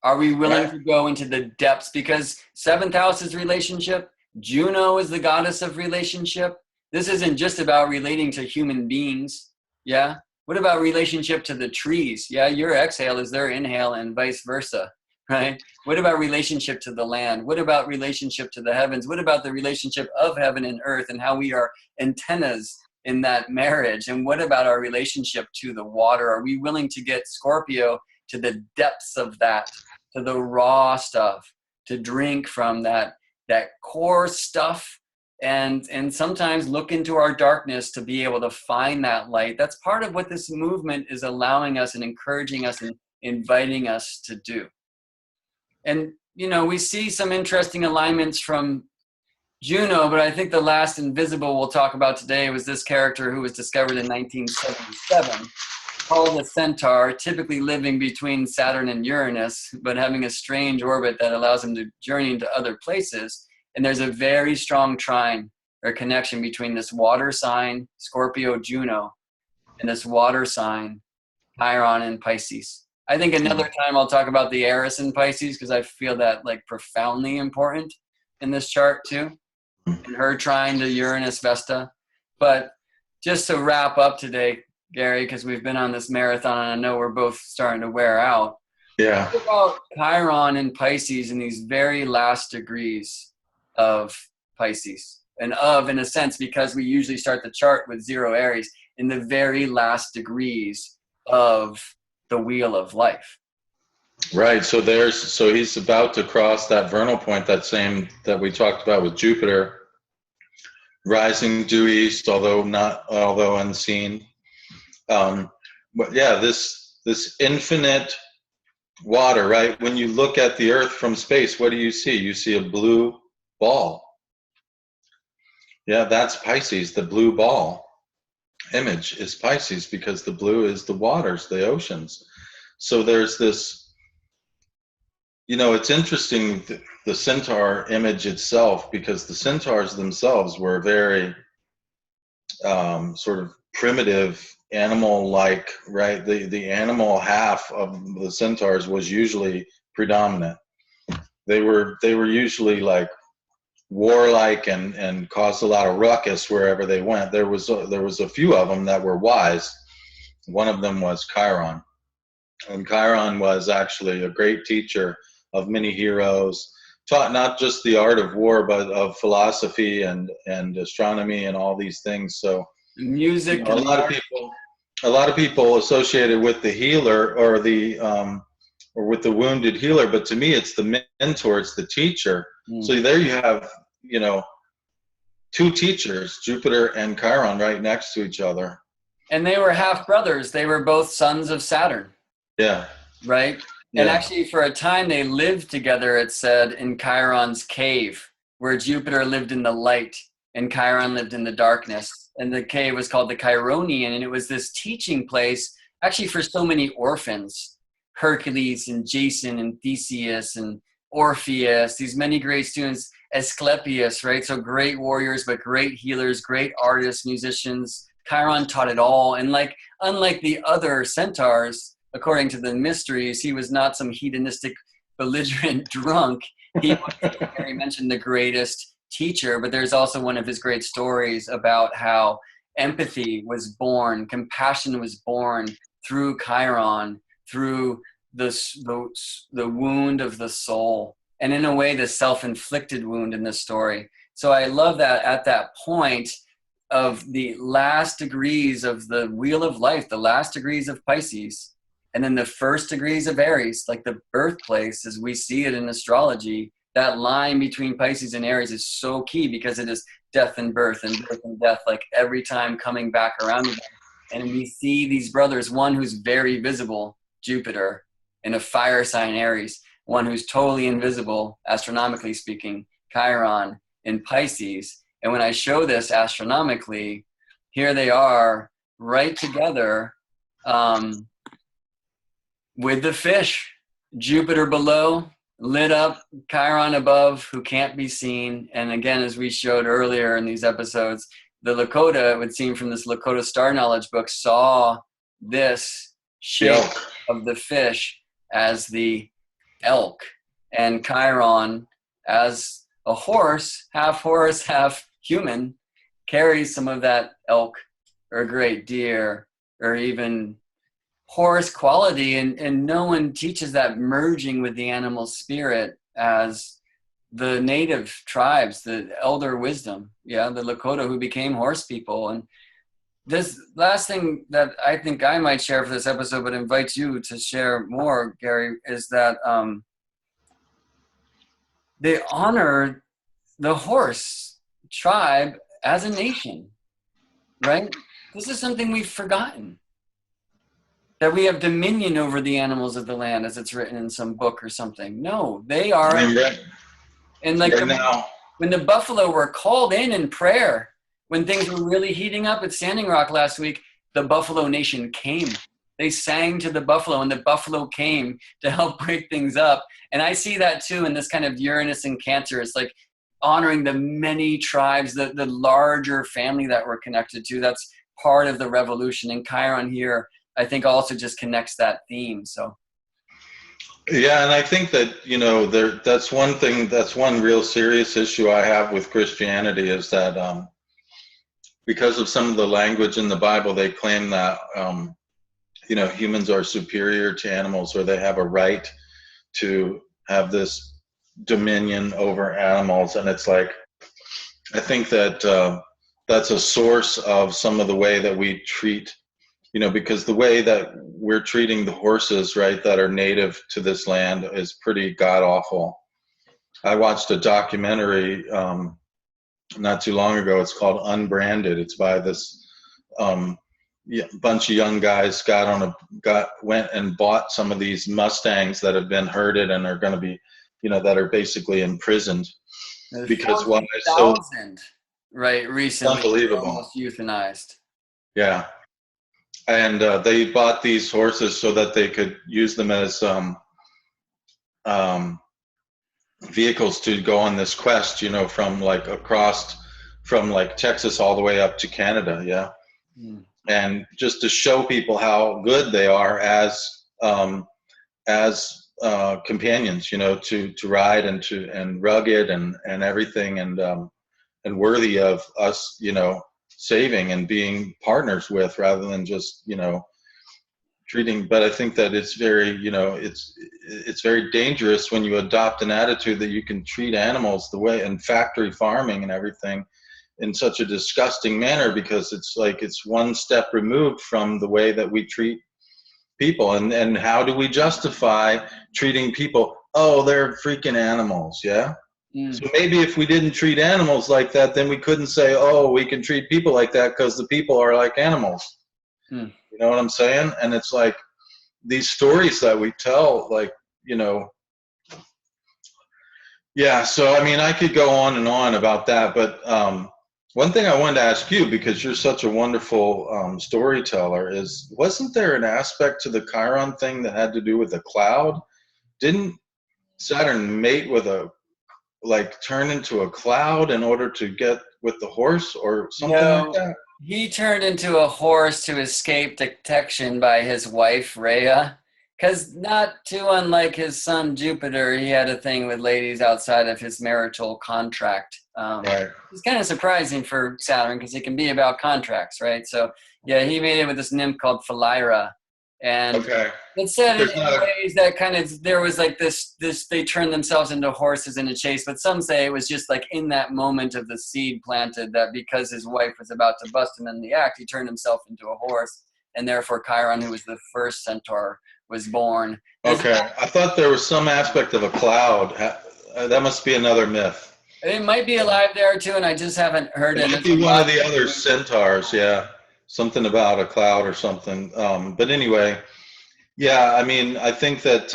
Are we willing to go into the depths? Because 7th house is relationship. Juno is the goddess of relationship. This isn't just about relating to human beings. Yeah. What about relationship to the trees? Yeah. Your exhale is their inhale and vice versa, right? What about relationship to the land? What about relationship to the heavens? What about the relationship of heaven and earth and how we are antennas in that marriage? And what about our relationship to the water? Are we willing to get Scorpio to the depths of that, to the raw stuff, to drink from that core stuff? And sometimes look into our darkness to be able to find that light. That's part of what this movement is allowing us and encouraging us and inviting us to do. And, we see some interesting alignments from Juno, but I think the last invisible we'll talk about today was this character who was discovered in 1977, called the Centaur, typically living between Saturn and Uranus, but having a strange orbit that allows him to journey into other places. And there's a very strong trine or connection between this water sign, Scorpio Juno, and this water sign, Chiron and Pisces. I think another time I'll talk about the Eris in Pisces, because I feel that like profoundly important in this chart too, and her trine to Uranus Vesta. But just to wrap up today, Gary, because we've been on this marathon and I know we're both starting to wear out. Yeah. What about Chiron and Pisces in these very last degrees of Pisces? And in a sense, because we usually start the chart with 0 Aries, in the very last degrees of the wheel of life. Right. So he's about to cross that vernal point, that we talked about with Jupiter, rising due east, although unseen. But yeah, this infinite water, right? When you look at the Earth from space, what do you see? You see a blue ball. Yeah, that's Pisces. The blue ball image is Pisces, because the blue is the waters, the oceans. So there's this, it's interesting, the centaur image itself, because the centaurs themselves were very sort of primitive, animal-like, right? The animal half of the centaurs was usually predominant. They were usually like warlike and caused a lot of ruckus wherever they went. There was a few of them that were wise. One of them was Chiron, and Chiron was actually a great teacher of many heroes. Taught not just the art of war, but of philosophy and astronomy and all these things. So Music A and lot of people associate it with the healer or or with the wounded healer, but to me, it's the mentor, it's the teacher. Mm. So there you have, two teachers, Jupiter and Chiron, right next to each other. And they were half brothers. They were both sons of Saturn. Yeah. Right? Yeah. And actually, for a time, they lived together, it said, in Chiron's cave, where Jupiter lived in the light and Chiron lived in the darkness. And the cave was called the Chironian, and it was this teaching place, actually, for so many orphans. Hercules and Jason and Theseus and Orpheus, these many great students, Asclepius, right? So great warriors, but great healers, great artists, musicians. Chiron taught it all. And unlike the other centaurs, according to the mysteries, he was not some hedonistic, belligerent drunk. He was, as Harry mentioned, the greatest teacher, but there's also one of his great stories about how empathy was born, compassion was born through Chiron, through the wound of the soul, and in a way, the self-inflicted wound in this story. So I love that at that point of the last degrees of the wheel of life, the last degrees of Pisces, and then the first degrees of Aries, like the birthplace as we see it in astrology, that line between Pisces and Aries is so key because it is death and birth and death, like every time coming back around again. And we see these brothers, one who's very visible, Jupiter, in a fire sign Aries, one who's totally invisible, astronomically speaking, Chiron in Pisces. And when I show this astronomically, here they are right together, with the fish, Jupiter below, lit up, Chiron above, who can't be seen. And again, as we showed earlier in these episodes, the Lakota, it would seem from this Lakota Star Knowledge book, saw this shape of the fish as the elk, and Chiron as a horse, half human, carries some of that elk or great deer or even horse quality, and no one teaches that merging with the animal spirit as the native tribes, the elder wisdom, the Lakota who became horse people. And this last thing that I think I might share for this episode, but invite you to share more, Gary, is that they honor the horse tribe as a nation, right? This is something we've forgotten. That we have dominion over the animals of the land, as it's written in some book or something. No, they are. And like when the buffalo were called in prayer, when things were really heating up at Standing Rock last week, the Buffalo Nation came. They sang to the buffalo, and the buffalo came to help break things up. And I see that too in this kind of Uranus and Cancer. It's like honoring the many tribes, the larger family that we're connected to. That's part of the revolution. And Chiron here, I think, also just connects that theme. So. Yeah, and I think that, that's one thing, that's one real serious issue I have with Christianity is that because of some of the language in the Bible, they claim that, humans are superior to animals, or they have a right to have this dominion over animals. And it's like, I think that that's a source of some of the way that we treat, because the way that we're treating the horses, right, that are native to this land is pretty god-awful. I watched a documentary not too long ago. It's called Unbranded. It's by this bunch of young guys went and bought some of these Mustangs that have been herded and are going to be, that are basically imprisoned. Because why? So right, recently, unbelievable, almost euthanized. Yeah. And they bought these horses so that they could use them as vehicles to go on this quest, from from Texas all the way up to Canada. Yeah. Mm. And just to show people how good they are as companions, to ride and rugged and everything, and worthy of us, saving and being partners with, rather than just treating. But I think that it's very it's very dangerous when you adopt an attitude that you can treat animals the way in factory farming and everything, in such a disgusting manner, because it's like it's one step removed from the way that we treat people. And how do we justify treating people? Oh, they're freaking animals. Yeah. So maybe if we didn't treat animals like that, then we couldn't say, oh, we can treat people like that because the people are like animals. You know what I'm saying? And it's like these stories that we tell, like, you know, yeah. So, I mean, I could go on and on about that, but one thing I wanted to ask you, because you're such a wonderful storyteller, is wasn't there an aspect to the Chiron thing that had to do with a cloud? Didn't Saturn mate with like turn into a cloud in order to get with the horse or something like that? He turned into a horse to escape detection by his wife, Rhea. Because not too unlike his son Jupiter, he had a thing with ladies outside of his marital contract. Right. It's kind of surprising for Saturn because it can be about contracts, right? So, yeah, he made it with this nymph called Philyra. And it said in ways that kind of, there was like this, they turned themselves into horses in a chase, but some say it was just like in that moment of the seed planted, that because his wife was about to bust him in the act, he turned himself into a horse, and therefore Chiron, who was the first centaur, was born. Okay, I thought there was some aspect of a cloud. That must be another myth. It might be alive there too, and I just haven't heard it. It might be one of the other centaurs, yeah. Something about a cloud or something. But anyway, yeah, I mean, I think that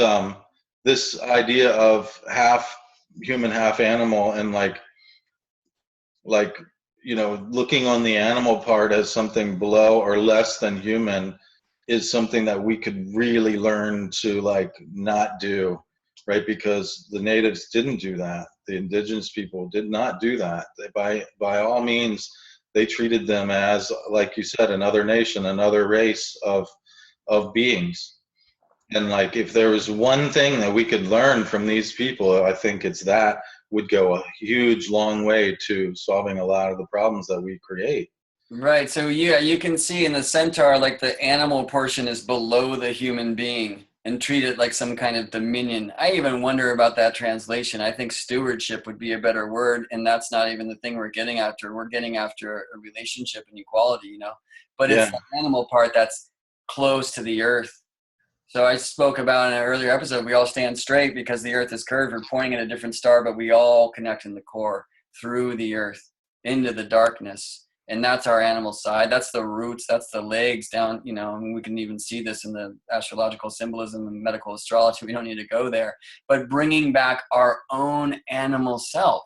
this idea of half human, half animal, and like, you know, looking on the animal part as something below or less than human is something that we could really learn to like not do, right? Because the natives didn't do that. The indigenous people did not do that. By all means, they treated them as, like you said, another nation, another race of beings. And like, if there was one thing that we could learn from these people, I think it's that would go a huge, long way to solving a lot of the problems that we create. Right. So yeah, you can see in the centaur, like the animal portion is below the human being and treat it like some kind of dominion. I even wonder about that translation. I think stewardship would be a better word, and that's not even the thing we're getting after. We're getting after a relationship and equality, you know. But it's the animal part that's close to the earth. So I spoke about in an earlier episode, we all stand straight because the earth is curved. We're pointing at a different star, but we all connect in the core through the earth into the darkness. And that's our animal side. That's the roots. That's the legs down, you know, and we can even see this in the astrological symbolism and medical astrology. We don't need to go there. But bringing back our own animal self,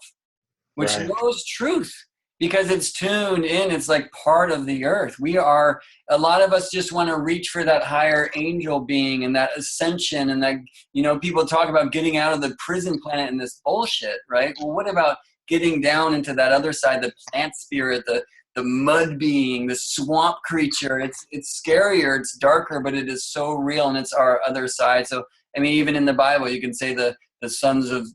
which knows truth because it's tuned in. It's like part of the earth. We are, a lot of us just want to reach for that higher angel being and that ascension and that, you know, people talk about getting out of the prison planet and this bullshit, right? Well, what about getting down into that other side, the plant spirit, the mud being, the swamp creature? It's scarier, it's darker, but it is so real, and it's our other side. So, I mean, even in the Bible, you can say the sons of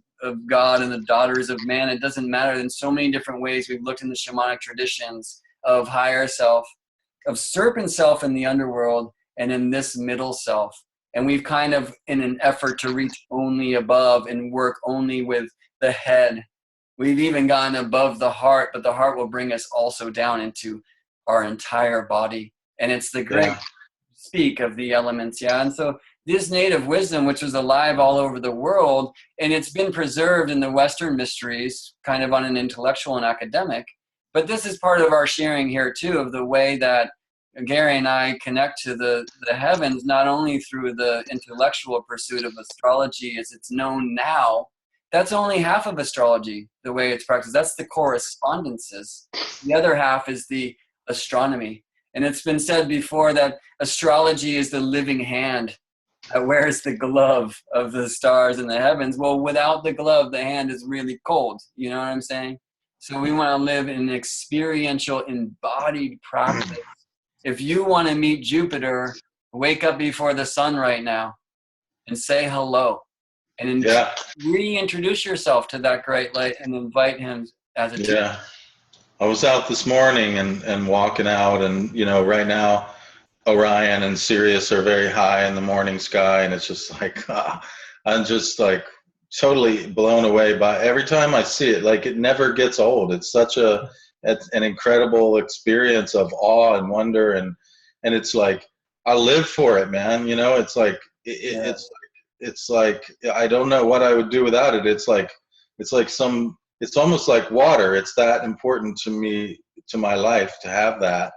God and the daughters of man. It doesn't matter. In so many different ways, we've looked in the shamanic traditions of higher self, of serpent self in the underworld, and in this middle self. And we've kind of, in an effort to reach only above and work only with the head, we've even gone above the heart, but the heart will bring us also down into our entire body. And it's the great speak of the elements. Yeah. And so this native wisdom, which was alive all over the world, and it's been preserved in the Western mysteries, kind of on an intellectual and academic. But this is part of our sharing here too, of the way that Gary and I connect to the heavens, not only through the intellectual pursuit of astrology as it's known now. That's only half of astrology, the way it's practiced. That's the correspondences. The other half is the astronomy. And it's been said before that astrology is the living hand that wears the glove of the stars in the heavens. Well, without the glove, the hand is really cold. You know what I'm saying? So we want to live in an experiential, embodied practice. If you want to meet Jupiter, wake up before the sun right now and say hello. And reintroduce yourself to that great light and invite him as a teacher. Yeah. I was out this morning and walking out, and, you know, right now Orion and Sirius are very high in the morning sky, and it's just like, I'm just like totally blown away by every time I see it. Like, it never gets old. It's such a It's an incredible experience of awe and wonder, and it's like I live for it, man. You know, it's like it's like I don't know what I would do without it. It's like it's almost like water. It's that important to me, to my life, to have that,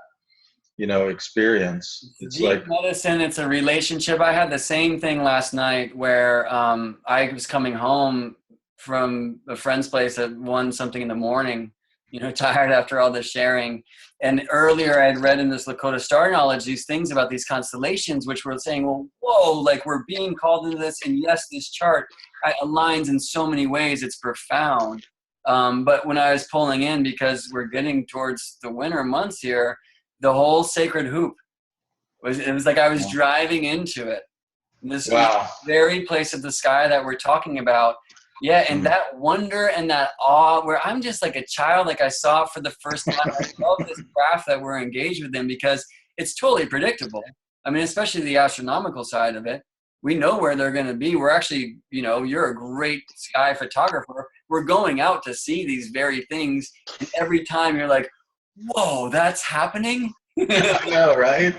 you know, experience. It's Deep like medicine, it's a relationship. I had the same thing last night where I was coming home from a friend's place at 1 something in the morning, you know, tired after all the sharing. And earlier I had read in this Lakota star knowledge these things about these constellations, which were saying, well, whoa, like we're being called into this. And yes, this chart aligns in so many ways. It's profound. But when I was pulling in, because we're getting towards the winter months here, the whole sacred hoop it was like I was driving into it. This very place of the sky that we're talking about. Yeah, and that wonder and that awe where I'm just like a child, like I saw it for the first time. I love this craft that we're engaged with in because it's totally predictable. I mean, especially the astronomical side of it. We know where they're going to be. We're actually, you know, you're a great sky photographer. We're going out to see these very things. And every time you're like, whoa, that's happening? I know, right?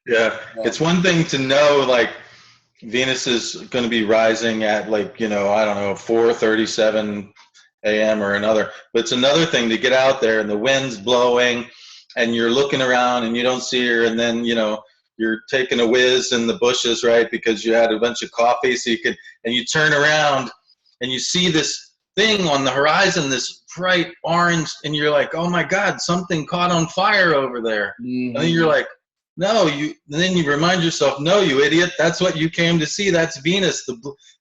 Yeah. It's one thing to know, like, Venus is going to be rising at, like, you know, I don't know, 4:37 a.m. or another. But it's another thing to get out there and the wind's blowing and you're looking around and you don't see her, and then, you know, you're taking a whiz in the bushes, right? Because you had a bunch of coffee, so you could, and you turn around and you see this thing on the horizon, this bright orange, and you're like, oh my God, something caught on fire over there. And then you're like, no, and then you remind yourself, no, you idiot, that's what you came to see. That's Venus.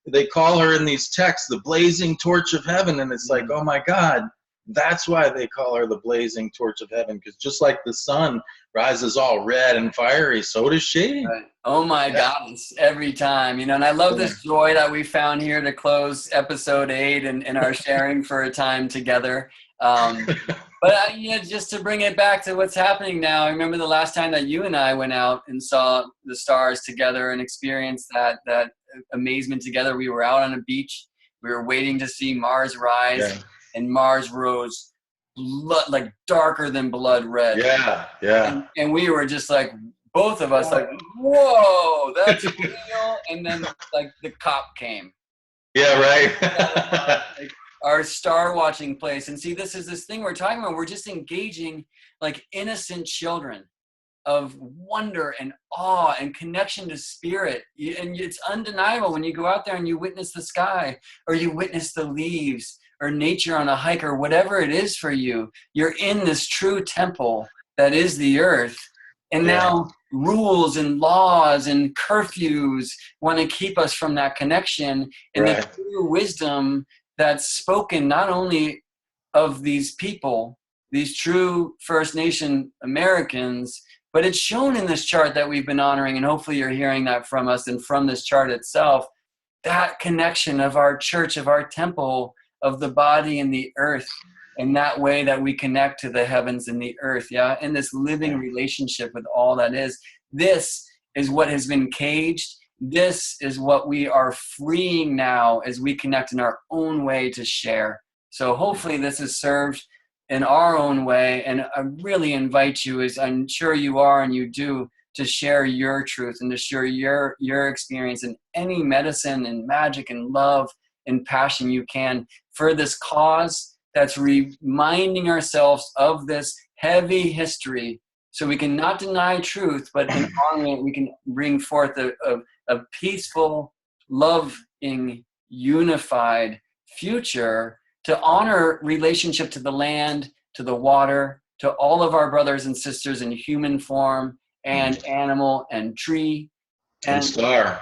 They call her in these texts the blazing torch of heaven. And it's like, oh my God, that's why they call her the blazing torch of heaven. Because just like the sun rises all red and fiery, so does she. Right. Oh my gosh, every time, you know, and I love this joy that we found here to close episode 8 and our sharing for a time together. But you know, just to bring it back to what's happening now, I remember the last time that you and I went out and saw the stars together and experienced that amazement together. We were out on a beach. We were waiting to see Mars rise, and Mars rose like darker than blood red. And we were just like, both of us, like, whoa, that's real. And then like the cop came. Like, our star watching place. And see, this is this thing we're talking about. We're just engaging like innocent children of wonder and awe and connection to spirit. And it's undeniable when you go out there and you witness the sky, or you witness the leaves, or nature on a hike, or whatever it is for you. You're in this true temple that is the earth. And now rules and laws and curfews want to keep us from that connection. And the true wisdom that's spoken not only of these people, these true First Nation Americans, but it's shown in this chart that we've been honoring, and hopefully you're hearing that from us and from this chart itself, that connection of our church, of our temple, of the body and the earth, and that way that we connect to the heavens and the earth, in this living relationship with all that is. This is what has been caged. This is what we are freeing now as we connect in our own way to share. So hopefully this is served in our own way. And I really invite you, as I'm sure you are and you do, to share your truth and to share your experience in any medicine and magic and love and passion you can for this cause that's reminding ourselves of this heavy history, so we can not deny truth, but in honoring it, we can bring forth a peaceful, loving, unified future to honor relationship to the land, to the water, to all of our brothers and sisters in human form and animal and tree. And star.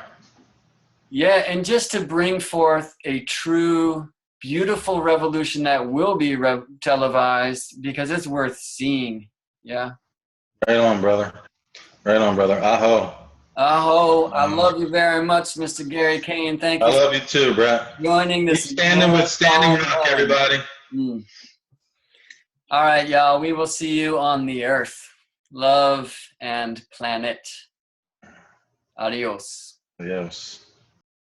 Yeah, and just to bring forth a true, beautiful revolution that will be televised, because it's worth seeing. Yeah. Right on, brother. Right on, brother. Aho. Aho. I love you very much, Mr. Gary Caton. Thank you. I love you too, Brett. Joining this. Keep standing with Standing Rock, everybody. All right, y'all. We will see you on the earth. Love and planet. Adios. Adios.